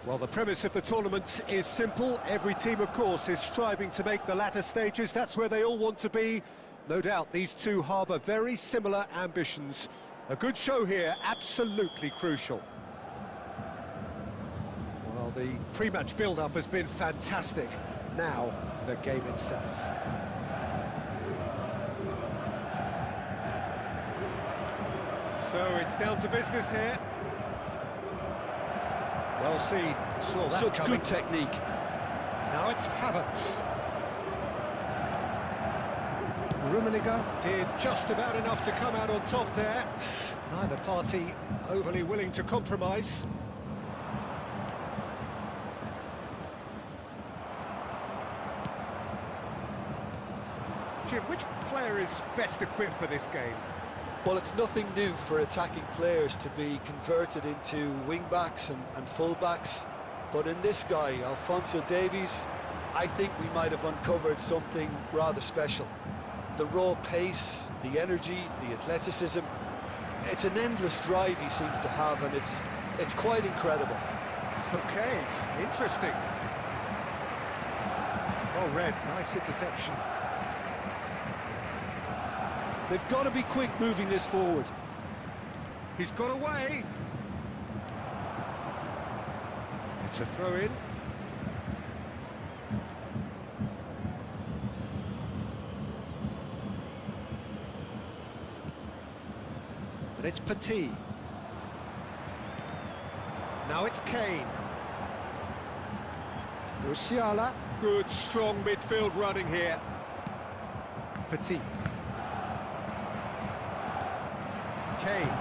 S1: Well, the premise of the tournament is simple. Every team, of course, is striving to make the latter stages. That's where they all want to be. No doubt these two harbour very similar ambitions. A good show here, absolutely crucial. Well, the pre-match build-up has been fantastic. Now, the game itself. So it's down to business here. Well seen, saw that
S2: Such
S1: coming.
S2: good technique.
S1: Now it's Havertz. Rummenigge did just about enough to come out on top there. Neither party overly willing to compromise. Jim, which player is best equipped for this game?
S3: Well, it's nothing new for attacking players to be converted into wing-backs and full-backs. But in this guy, Alphonso Davies, I think we might have uncovered something rather special. The raw pace, the energy, the athleticism. It's an endless drive he seems to have, and it's quite incredible.
S1: Okay, interesting. Well read, nice interception.
S2: They've got to be quick moving this forward.
S1: He's got away. It's a throw-in. And it's Petit. Now it's Kane. Musiala. Good, strong midfield running here. Petit. Kane.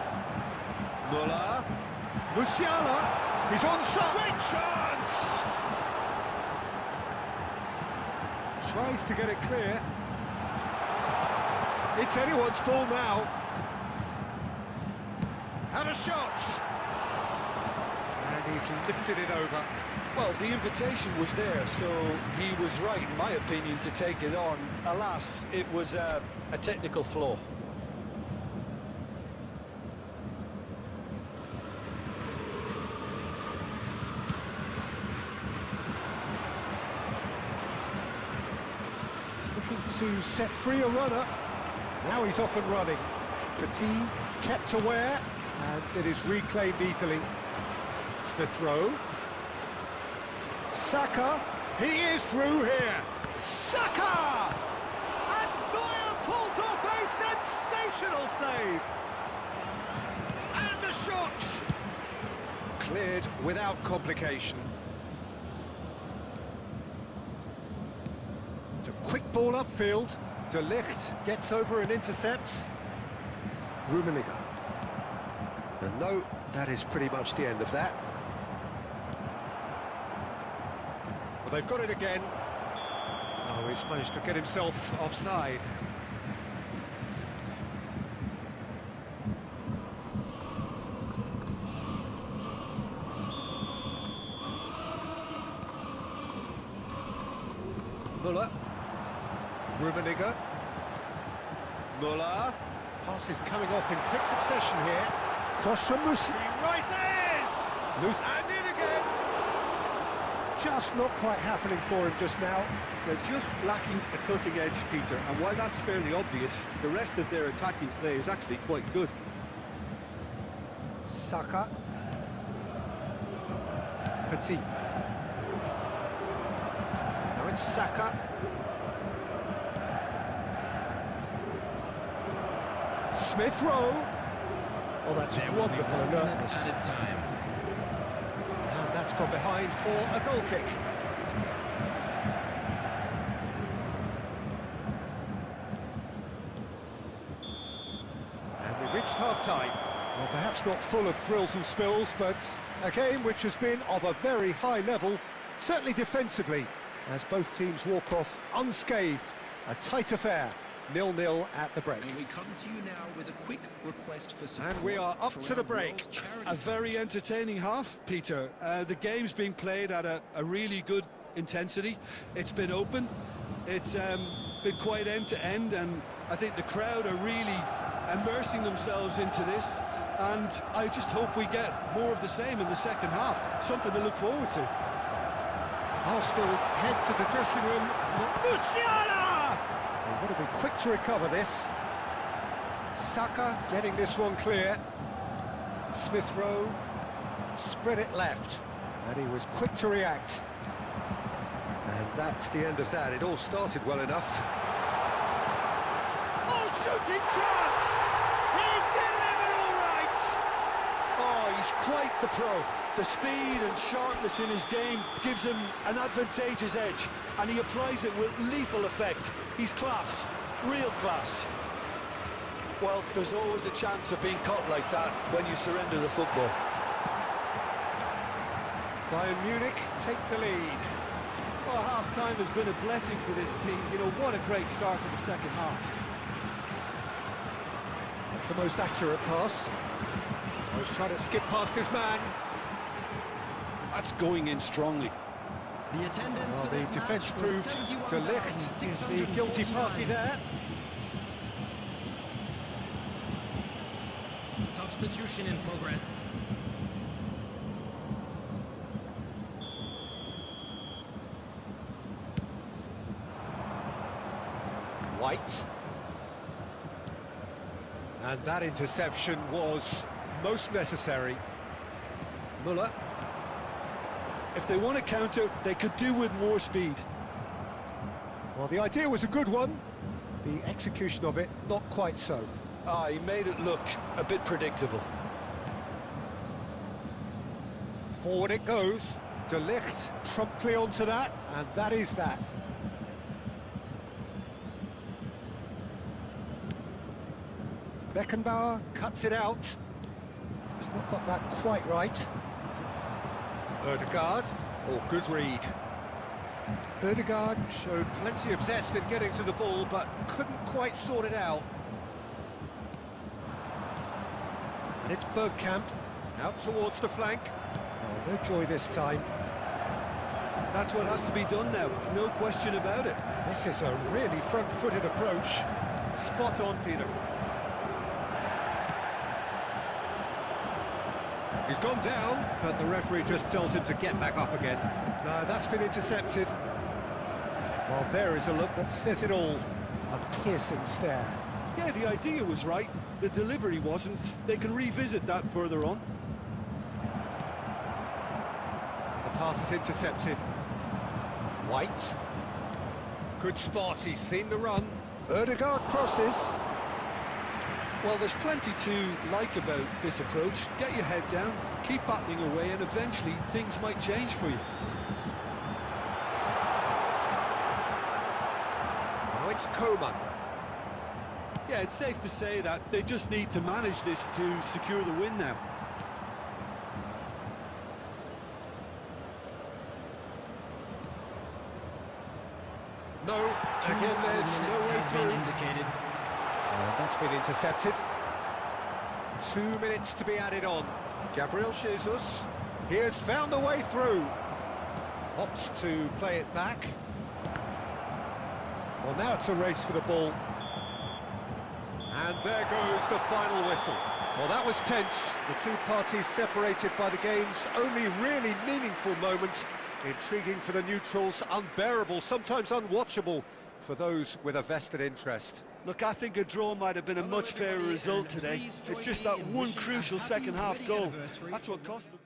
S1: Muller. Musiala. He's onside. Great chance! Tries to get it clear. It's anyone's ball now. Had a shot. And he's lifted it over.
S2: Well, the invitation was there, so he was right, in my opinion, to take it on. Alas, it was a technical flaw.
S1: Looking to set free a runner. Now he's off and running. Petit kept aware, and it is reclaimed easily. Smith Rowe. Saka. He is through here. Saka! And Neuer pulls off a sensational save. And the shot! Cleared without complication. It's a quick ball upfield. De Ligt gets over and intercepts. Rummenigge. And no, that is pretty much the end of that. Well, they've got it again. Oh, he's managed to get himself offside. Muller. Rummenigge. Muller. Pass is coming off in quick succession here. Cross from Musi. He rises! Loose and in again. Just not quite happening for him just now.
S3: They're just lacking a cutting edge, Peter, and while that's fairly obvious, the rest of their attacking play is actually quite good.
S1: Saka. Petit. Now it's Saka. Smith Rowe. Oh, that's wonderful alertness.
S5: Added time.
S1: And that's gone behind for a goal kick. And we've reached half-time. Well, perhaps not full of thrills and spills, but a game which has been of a very high level, certainly defensively, as both teams walk off unscathed. A tight affair. 0-0 at the break.
S5: And we come to you now with a quick request for support.
S1: And we are up to the break.
S2: A very entertaining half, Peter. The game's being played at a really good intensity. It's been open. It's been quite end to end, and I think the crowd are really immersing themselves into this, and I just hope we get more of the same in the second half. Something to look forward to.
S1: Arsenal head to the dressing room. Musiala! They've got to be quick to recover this. Saka getting this one clear. Smith Rowe spread it left, and he was quick to react. And that's the end of that. It all started well enough. Oh, shooting chance! He's delivered all right!
S2: Oh, he's quite the pro. The speed and sharpness in his game gives him an advantageous edge, and he applies it with lethal effect. He's class, real class. Well, there's always a chance of being caught like that when you surrender the football.
S1: Bayern Munich take the lead.
S3: Well, half-time has been a blessing for this team. You know, what a great start to the second half.
S1: The most accurate pass. I was trying to skip past his man.
S2: That's going in strongly.
S5: The attendance
S1: Well,
S5: for
S1: the
S5: this
S1: defence
S5: match
S1: proved
S5: was
S1: De Ligt is the guilty party
S5: 71,649.
S1: there.
S5: Substitution in progress.
S1: White. And that interception was most necessary. Müller.
S2: If they want to counter, they could do with more speed.
S1: Well, the idea was a good one. The execution of it, not quite so.
S2: Ah, he made it look a bit predictable.
S1: Forward it goes. De Ligt promptly onto that, and that is that. Beckenbauer cuts it out. He's not got that quite right. Ødegaard, good read. Ødegaard showed plenty of zest in getting to the ball, but couldn't quite sort it out. And it's Bergkamp, out towards the flank. Oh, no joy this time.
S2: That's what has to be done now, no question about it.
S1: This is a really front-footed approach.
S3: Spot on, Peter.
S1: He's gone down, but the referee just tells him to get back up again. No, that's been intercepted. Well, there is a look that says it all. A piercing stare.
S2: Yeah, the idea was right, the delivery wasn't. They can revisit that further on.
S1: The pass is intercepted. White. Good spot, he's seen the run. Ødegaard crosses.
S2: Well, there's plenty to like about this approach. Get your head down, keep battling away, and eventually things might change for you.
S1: Now it's Coman.
S2: Yeah, it's safe to say that they just need to manage this to secure the win now.
S1: No, again there's no way through.
S5: Indicated.
S1: That's been intercepted. 2 minutes to be added on. Gabriel Jesus, he has found a way through. Opts to play it back. Well, now it's a race for the ball. And there goes the final whistle. Well, that was tense. The two parties separated by the game's only really meaningful moment. Intriguing for the neutrals, unbearable, sometimes unwatchable for those with a vested interest.
S3: Look, I think a draw might have been a much fairer result today. It's just that one crucial second-half goal. That's what cost them.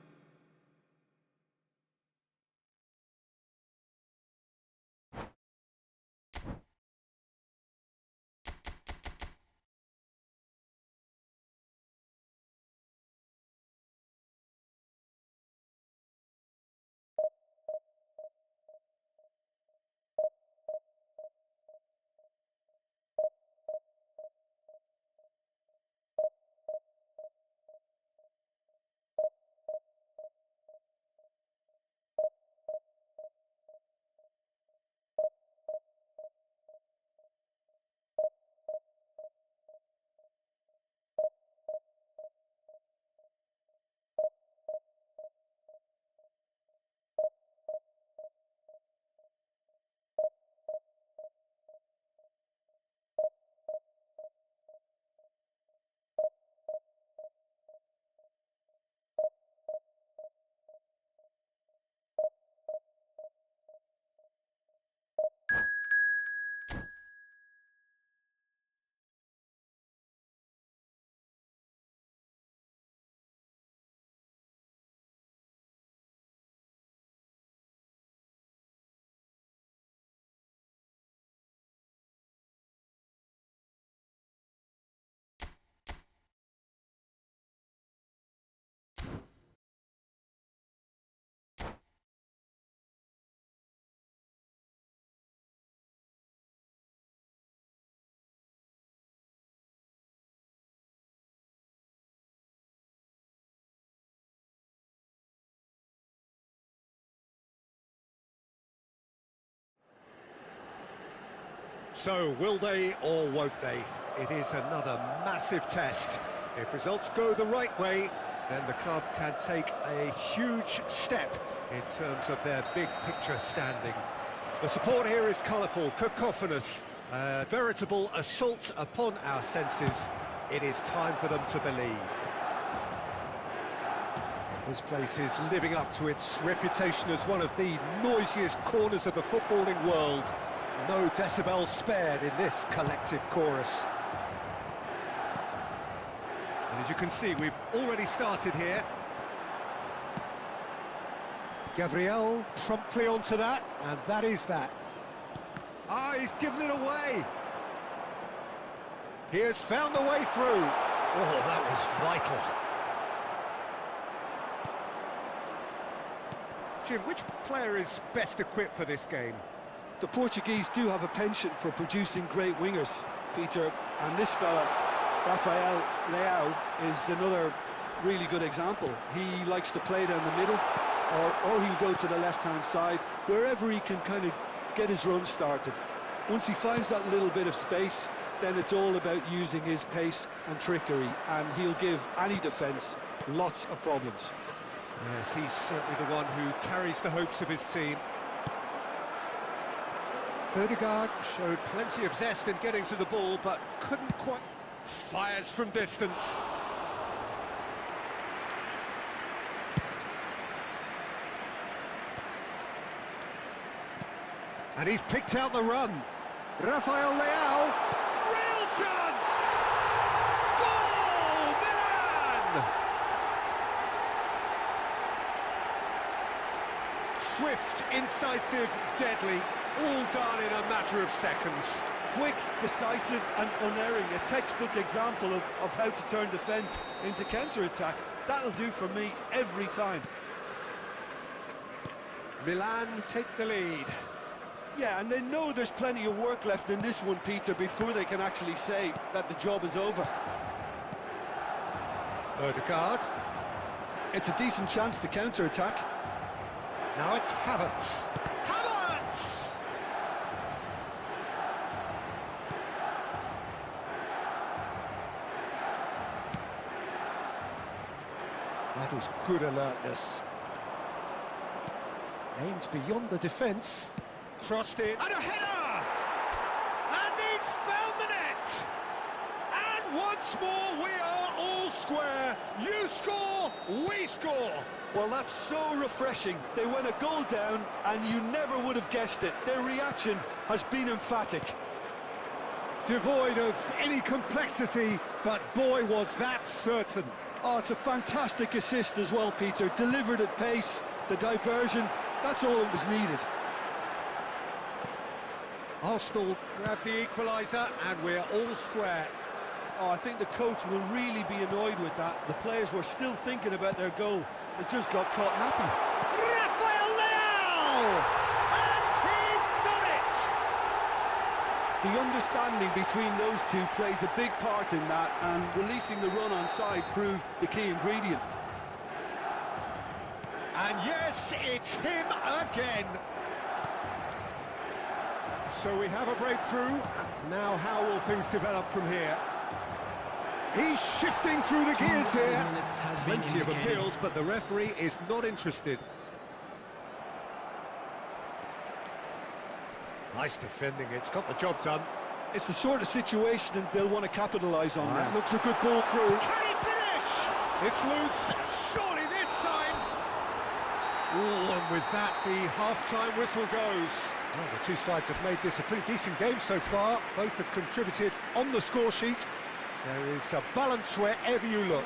S1: So, will they or won't they? It is another massive test. If results go the right way, then the club can take a huge step in terms of their big picture standing. The support here is colourful, cacophonous, a veritable assault upon our senses. It is time for them to believe. This place is living up to its reputation as one of the noisiest corners of the footballing world. No decibels spared in this collective chorus. And as you can see, we've already started here. Gabriel promptly onto that, and that is that. Ah, he's given it away. He has found the way through. Oh, that was vital. Jim, which player is best equipped for this game?
S3: The Portuguese do have a penchant for producing great wingers, Peter, and this fella, Rafael Leao, is another really good example. He likes to play down the middle, or he'll go to the left-hand side, wherever he can kind of get his run started. Once he finds that little bit of space, then it's all about using his pace and trickery, and he'll give any defence lots of problems.
S1: Yes, he's certainly the one who carries the hopes of his team. Odegaard showed plenty of zest in getting to the ball, but couldn't quite... Fires from distance. And he's picked out the run. Rafael Leao. Real chance! Goal! Milan! Swift, incisive, deadly, all done in a matter of seconds.
S3: Quick, decisive and unerring, a textbook example of how to turn defence into counter-attack. That'll do for me every time.
S1: Milan take the lead.
S3: Yeah, and they know there's plenty of work left in this one, Peter, before they can actually say that the job is over.
S1: Odegaard.
S3: It's a decent chance to counter-attack.
S1: Now it's Havertz. Havertz! That was good alertness. Aimed beyond the defence. Crossed in. And a header! And he's found the net! And once more we are all square. You score, we score.
S3: Well, that's so refreshing. They went a goal down and you never would have guessed it. Their reaction has been emphatic.
S1: Devoid of any complexity, but boy was that certain.
S3: Oh, it's a fantastic assist as well, Peter. Delivered at pace, the diversion, that's all that was needed.
S1: Arsenal grabbed the equaliser and we're all square.
S3: Oh, I think the coach will really be annoyed with that. The players were still thinking about their goal and just got caught napping.
S1: Rafael Leao! And he's done it!
S3: The understanding between those two plays a big part in that, and releasing the run on side proved the key ingredient.
S1: And yes, it's him again. So we have a breakthrough. Now how will things develop from here? He's shifting through the gears here. Plenty of appeals, but the referee is not interested. Nice defending, it's got the job done.
S3: It's the sort of situation that they'll want to capitalise on now.
S1: Looks a good ball through. Can he finish? It's loose, surely this time. Oh, and with that, the half-time whistle goes. Well, the two sides have made this a pretty decent game so far. Both have contributed on the score sheet. There is a balance wherever you look.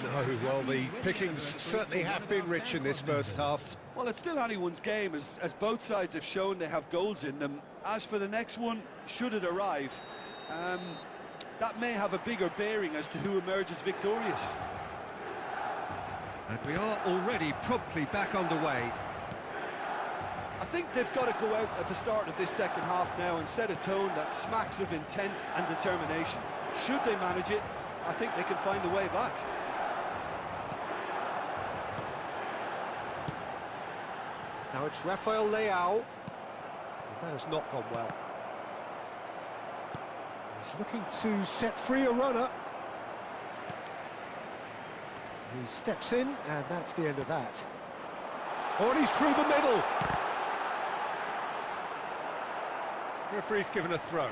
S1: No, well, the pickings certainly have been rich in this first half.
S3: Well, it's still anyone's game, as both sides have shown they have goals in them. As for the next one, should it arrive, that may have a bigger bearing as to who emerges victorious.
S1: And we are already promptly back underway.
S3: I think they've got to go out at the start of this second half now and set a tone that smacks of intent and determination. Should they manage it, I think they can find a way back.
S1: Now it's Rafael Leao. That has not gone well. He's looking to set free a runner. He steps in, and that's the end of that. Oh, and he's through the middle. Referee's given a throw.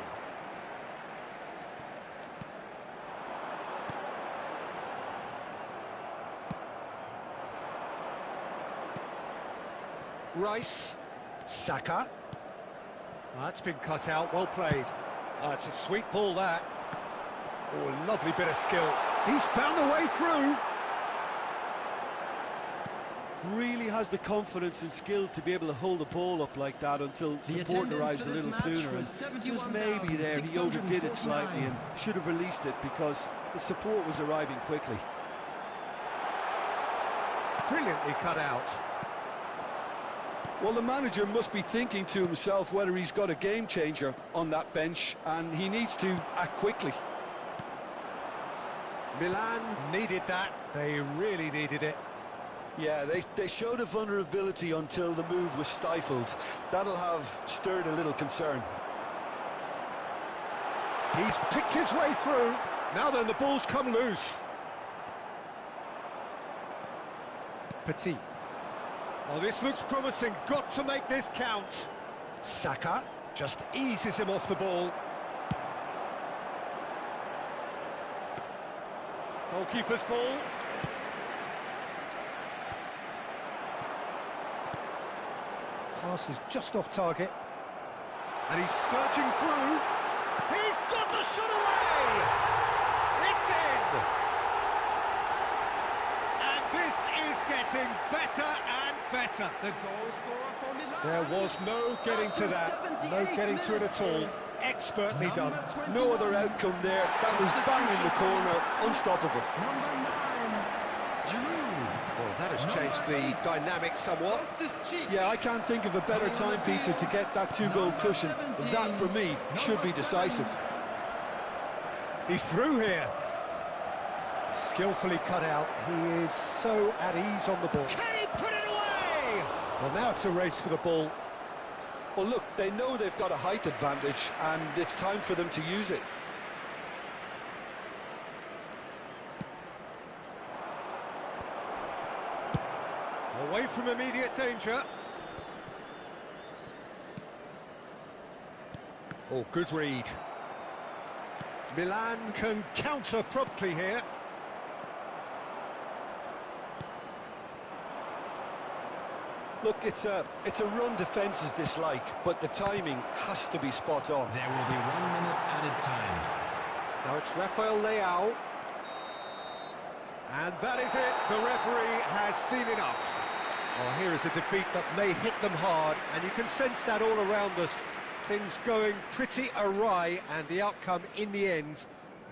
S1: Rice, Saka. That's been cut out, well played. It's a sweet ball, that. Oh, lovely bit of skill. He's found a way through.
S2: Really has the confidence and skill to be able to hold the ball up like that until support arrives a little sooner. And just maybe there he overdid it slightly and should have released it because the support was arriving quickly.
S1: Brilliantly cut out.
S2: Well, the manager must be thinking to himself whether he's got a game changer on that bench, and he needs to act quickly.
S1: Milan needed that. They really needed it.
S2: Yeah, they showed a vulnerability until the move was stifled. That'll have stirred a little concern.
S1: He's picked his way through. Now then, the ball's come loose. Petit. Oh, this looks promising. Got to make this count. Saka just eases him off the ball. Goalkeeper's ball. Pass is just off target. And he's surging through. He's got the shot away! It's in! And this is getting better and better.
S5: The goal scorer for Milan.
S1: There was no getting to that, no getting to it at all. Expertly done.
S2: No other outcome there. That was bang in the corner, unstoppable.
S5: Number 9, Giroud.
S1: Well, that has changed the dynamic somewhat.
S2: Yeah, I can't think of a better time, Peter, to get that two-goal cushion. That, for me, should be decisive.
S1: He's through here. Skillfully cut out. He is so at ease on the ball. Can he put it away? Well, now it's a race for the ball.
S2: Well, look, they know they've got a height advantage, and it's time for them to use it.
S1: Away from immediate danger. Oh, good read. Milan can counter promptly here.
S2: Look, it's a run defence's dislike, but the timing has to be spot on.
S5: There will be 1 minute added time.
S1: Now it's Rafael Leao. And that is it. The referee has seen enough. Oh, here is a defeat that may hit them hard, and you can sense that all around us. Things going pretty awry, and the outcome in the end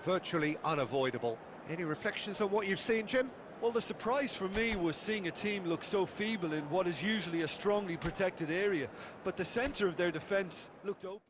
S1: virtually unavoidable. Any reflections on what you've seen, Jim?
S2: Well, the surprise for me was seeing a team look so feeble in what is usually a strongly protected area, but the centre of their defence looked open.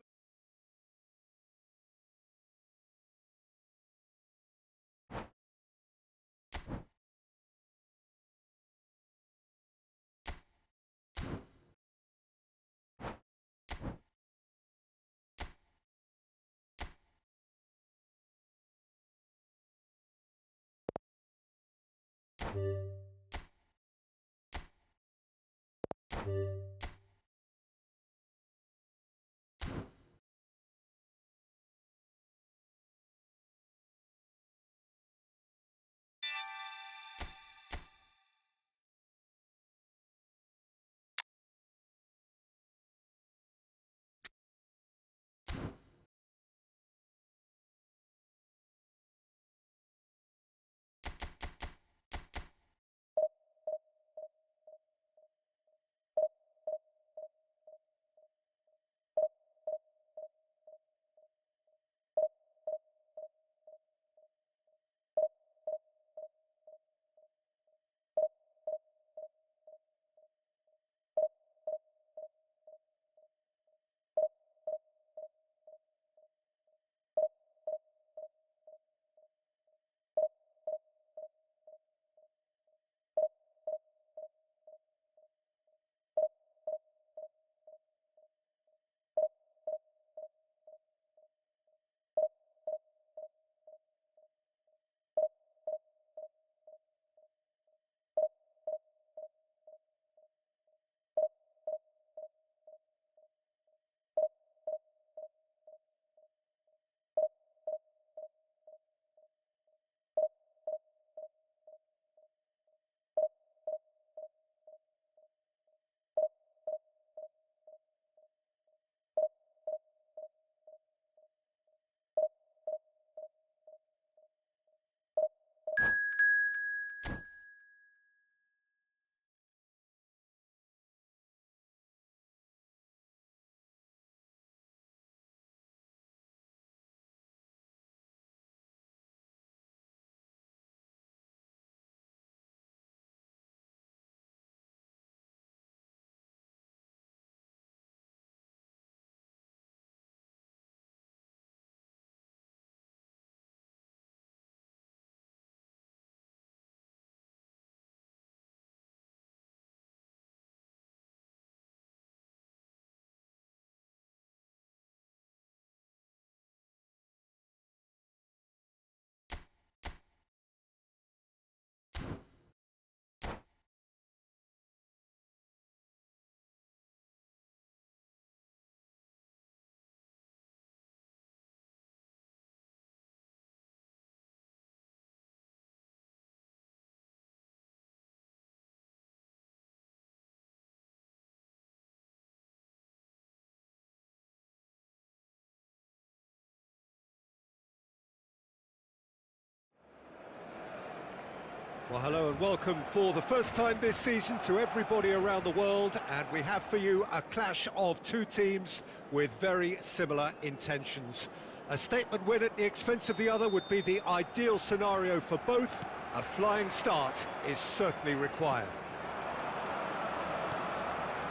S1: Well, hello and welcome for the first time this season to everybody around the world, and we have for you a clash of two teams with very similar intentions. A statement win at the expense of the other would be the ideal scenario for both. A flying start is certainly required.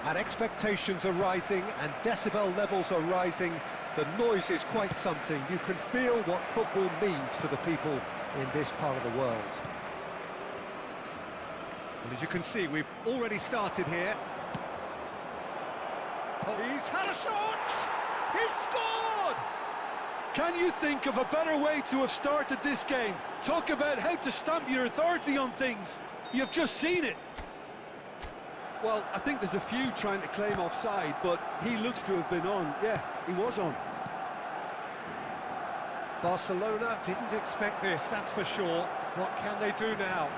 S1: And expectations are rising and decibel levels are rising. The noise is quite something. You can feel what football means to the people in this part of the world. Well, as you can see, we've already started here. Oh, he's had a shot! He's scored!
S2: Can you think of a better way to have started this game? Talk about how to stamp your authority on things. You've just seen it.
S3: Well, I think there's a few trying to claim offside, but he looks to have been on. Yeah, he was on.
S1: Barcelona didn't expect this, that's for sure. What can they do now?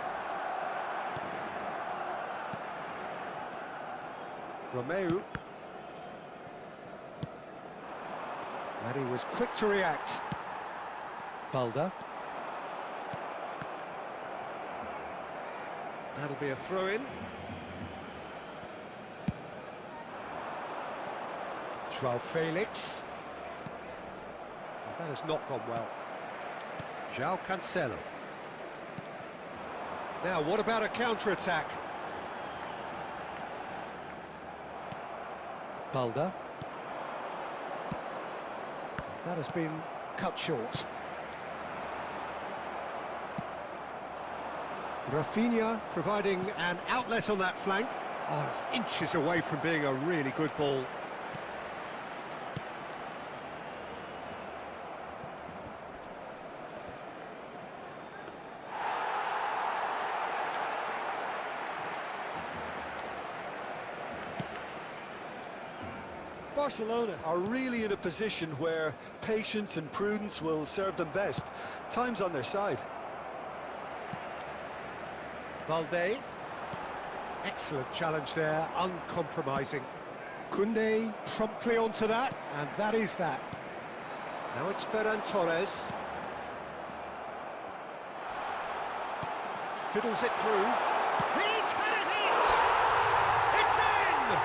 S1: Romeu. And he was quick to react. Balda. That'll be a throw-in. Joao Felix. That has not gone well. Joao Cancelo. Now, what about a counter-attack? Balda. That has been cut short. Rafinha providing an outlet on that flank. Oh, it's inches away from being a really good ball.
S3: Barcelona are really in a position where patience and prudence will serve them best. Time's on their side.
S1: Valde. Excellent challenge there, uncompromising. Koundé promptly onto that, and that is that. Now it's Ferran Torres. Fiddles it through. He's had it hit! It's in!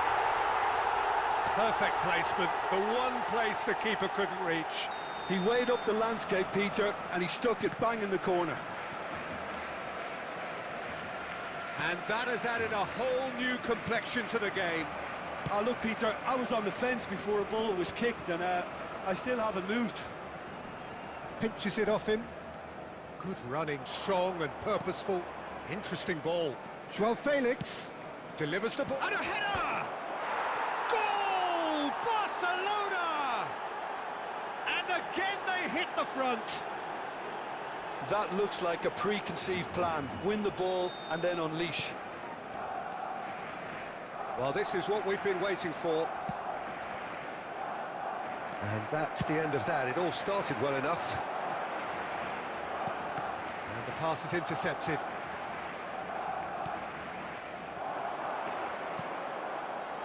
S1: Perfect placement, the one place the keeper couldn't reach.
S2: He weighed up the landscape, Peter, and he stuck it bang in the corner.
S1: And that has added a whole new complexion to the game.
S3: Oh, look, Peter, I was on the fence before a ball was kicked, and I still haven't moved.
S1: Pinches it off him. Good running, strong and purposeful. Interesting ball. Joao Felix delivers the ball. And a header! Goal! Barcelona! And again they hit the front.
S2: That looks like a preconceived plan. Win the ball and then unleash.
S1: Well, this is what we've been waiting for. And that's the end of that. It all started well enough. And the pass is intercepted.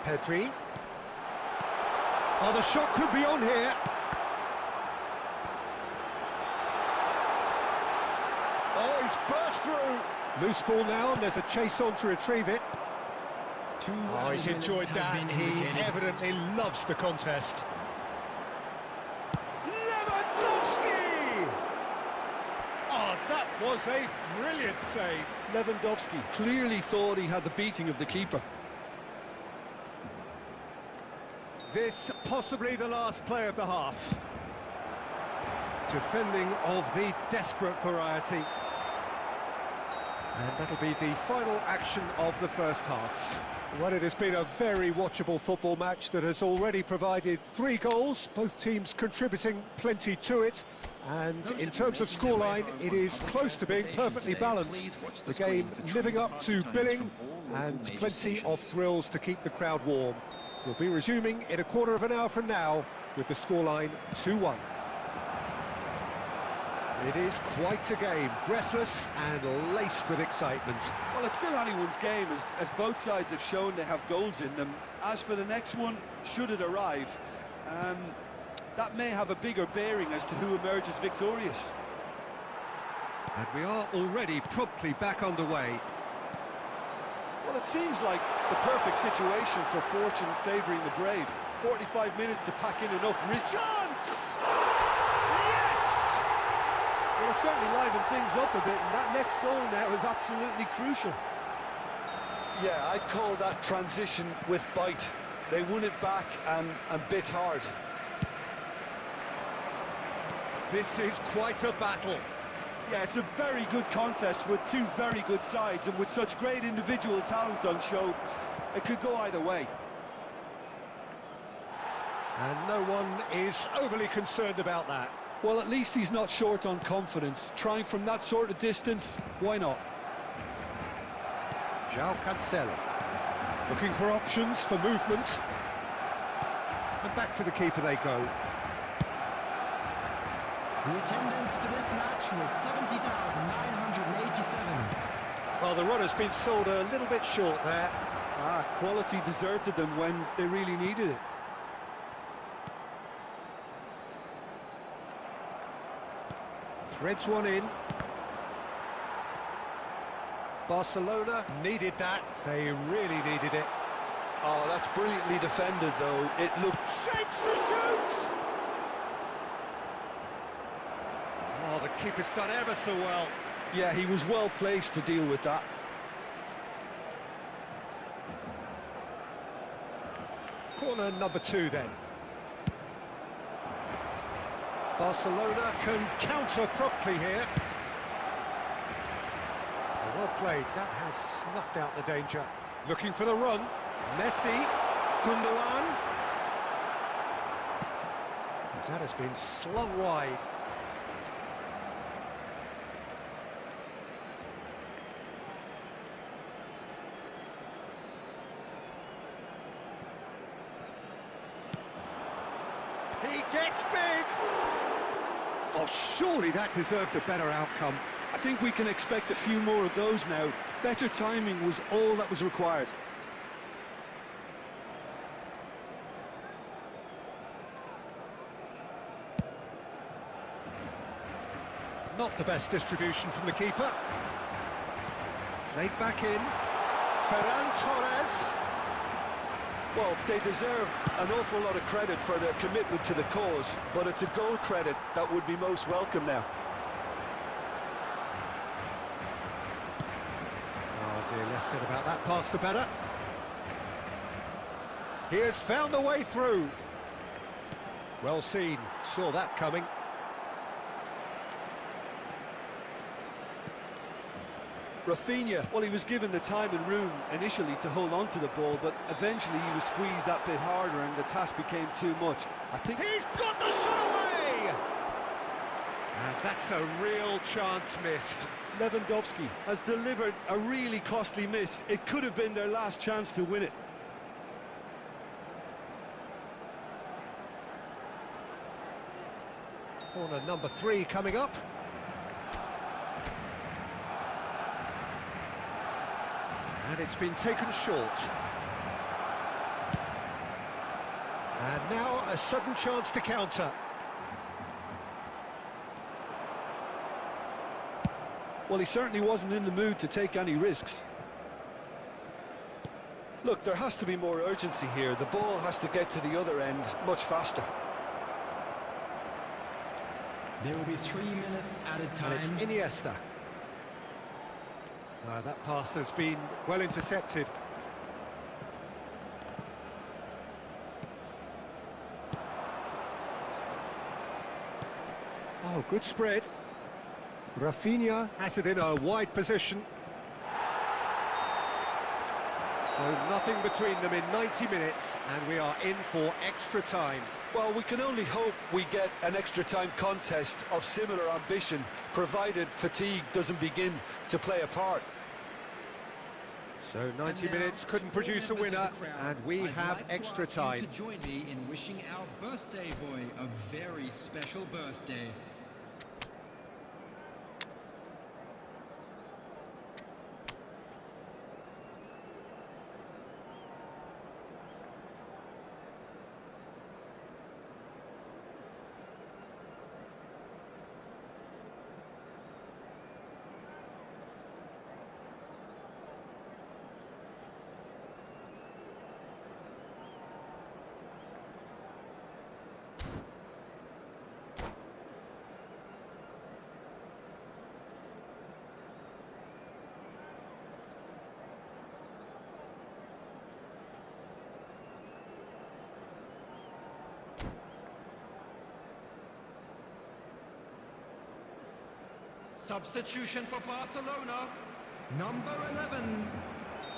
S1: Pedri. Oh, the shot could be on here. Oh, he's burst through. Loose ball now, and there's a chase on to retrieve it. Oh, he's enjoyed that. He evidently loves the contest. Lewandowski! Oh, that was a brilliant save.
S2: Lewandowski clearly thought he had the beating of the keeper.
S1: This possibly the last play of the half. Defending of the desperate variety. And that'll be the final action of the first half. Well, it has been a very watchable football match that has already provided 3 goals, both teams contributing plenty to it. And in terms of scoreline, it is close to being perfectly balanced. The game living up to billing and plenty of thrills to keep the crowd warm. We'll be resuming in a quarter of an hour from now with the scoreline 2-1. It is quite a game, breathless and laced with excitement.
S3: Well, it's still anyone's game, as both sides have shown they have goals in them. As for the next one, should it arrive, that may have a bigger bearing as to who emerges victorious.
S1: And we are already promptly back underway.
S3: Well, it seems like the perfect situation for fortune favouring the brave. 45 minutes to pack in enough risk. Chance! Yes! Well, it certainly livened things up a bit, and that next goal now is absolutely crucial.
S2: Yeah, I'd call that transition with bite. They won it back and bit hard.
S1: This is quite a battle.
S3: Yeah, it's a very good contest with two very good sides, and with such great individual talent on show, it could go either way.
S1: And no one is overly concerned about that.
S3: Well, at least he's not short on confidence. Trying from that sort of distance, why not?
S1: João Cancelo. Looking for options for movement. And back to the keeper they go.
S5: The attendance for this match was 70,987.
S1: Well, the run has been sold a little bit short there.
S3: Quality deserted them when they really needed it.
S1: Threads one in. Barcelona needed that. They really needed it.
S2: Oh, that's brilliantly defended, though. It looked...
S1: Shapes to shoot! Oh, the keeper's done ever so well.
S2: Yeah, he was well placed to deal with that.
S1: Corner number 2 then. Barcelona can counter promptly here. Well played, that has snuffed out the danger. Looking for the run. Messi, Gundogan. That has been slung wide. He gets big! Oh, surely that deserved a better outcome.
S3: I think we can expect a few more of those now. Better timing was all that was required.
S1: Not the best distribution from the keeper. Played back in. Ferran Torres.
S2: Well, they deserve an awful lot of credit for their commitment to the cause, but it's a goal credit that would be most welcome now.
S1: Oh dear, less said about that pass the better. He has found a way through. Well seen, saw that coming.
S3: Rafinha, well, he was given the time and room initially to hold on to the ball, but eventually he was squeezed that bit harder and the task became too much. I think
S1: He's got the shot away! And that's a real chance missed.
S3: Lewandowski has delivered a really costly miss. It could have been their last chance to win it.
S1: Corner number 3 coming up. And it's been taken short. And now a sudden chance to counter.
S3: Well, he certainly wasn't in the mood to take any risks. Look, there has to be more urgency here. The ball has to get to the other end much faster.
S5: There will be 3 minutes added time.
S1: And it's Iniesta. That pass has been well intercepted. Oh, good spread. Rafinha has it in a wide position. So nothing between them in 90 minutes, and we are in for extra time.
S2: Well, we can only hope we get an extra time contest of similar ambition, provided fatigue doesn't begin to play a part.
S1: So 90 minutes couldn't produce a winner, and we have extra time.
S5: To join me in wishing our birthday boy a very special birthday. Substitution for Barcelona. Number 11,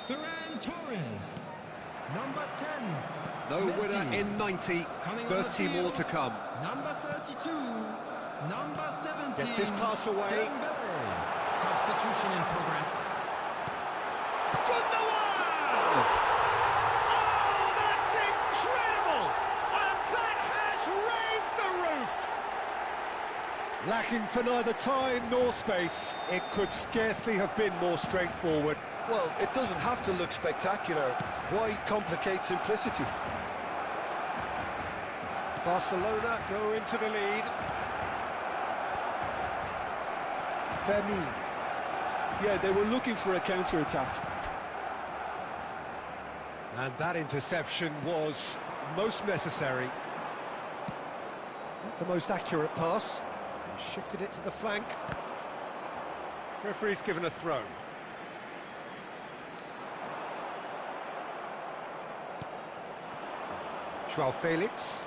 S5: Ferran Torres. Number 10,
S1: No
S5: Messi.
S1: winner in 90,
S5: Coming on the
S1: 30 more
S5: field,
S1: to come.
S5: Number 32, number 17.
S1: Gets his pass away.
S5: Dembele. Substitution in progress.
S1: Gundogan! Oh, that's incredible! And that has raised the roof! Lacking for neither time nor space, it could scarcely have been more straightforward.
S3: Well, it doesn't have to look spectacular. Why complicate simplicity?
S1: Barcelona go into the lead.
S4: Fermin.
S3: Yeah, they were looking for a counter-attack.
S1: And that interception was most necessary.
S4: Not the most accurate pass.
S1: He shifted it to the flank. Referee's given a throw. Joao Felix.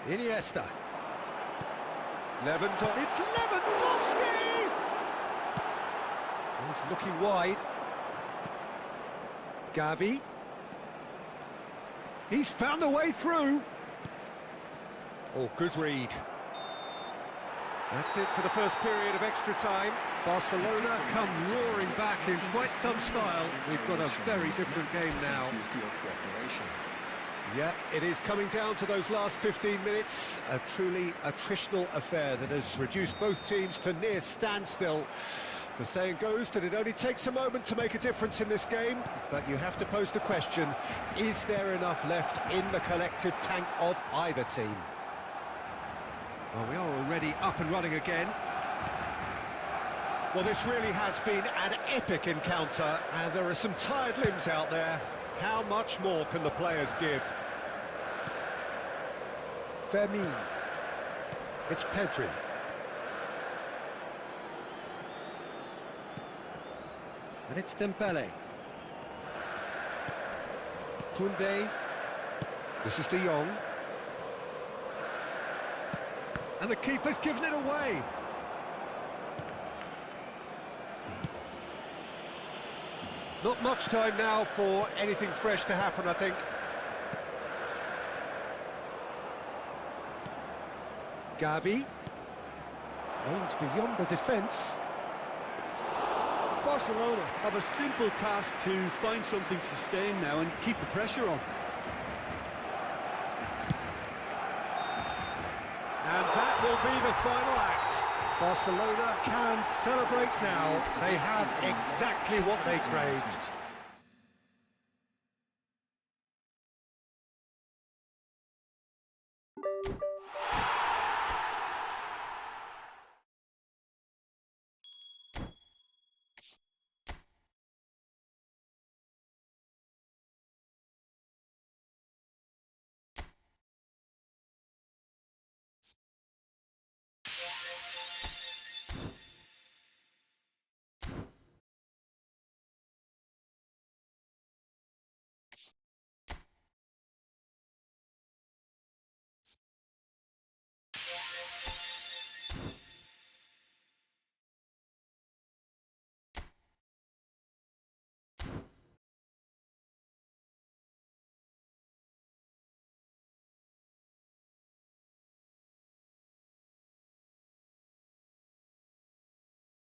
S1: Iniesta. It's Lewandowski! He's looking wide. Gavi. He's found a way through. Oh, good read. That's it for the first period of extra time. Barcelona come roaring back in quite some style. We've got a very different game now. Yeah, it is coming down to those last 15 minutes. A truly attritional affair that has reduced both teams to near standstill. The saying goes that it only takes a moment to make a difference in this game, but you have to pose the question, is there enough left in the collective tank of either team? Well, we are already up and running again. Well, this really has been an epic encounter, and there are some tired limbs out there. How much more can the players give?
S4: Fermin. It's Pedri.
S1: And it's Dembele. Koundé. This is De Jong. And the keeper's given it away. Not much time now for anything fresh to happen, I think. Gavi.
S4: Aims beyond the defence.
S3: Barcelona have a simple task to find something sustained now and keep the pressure on.
S1: And that will be the final act. Barcelona can celebrate now. They have exactly what they craved.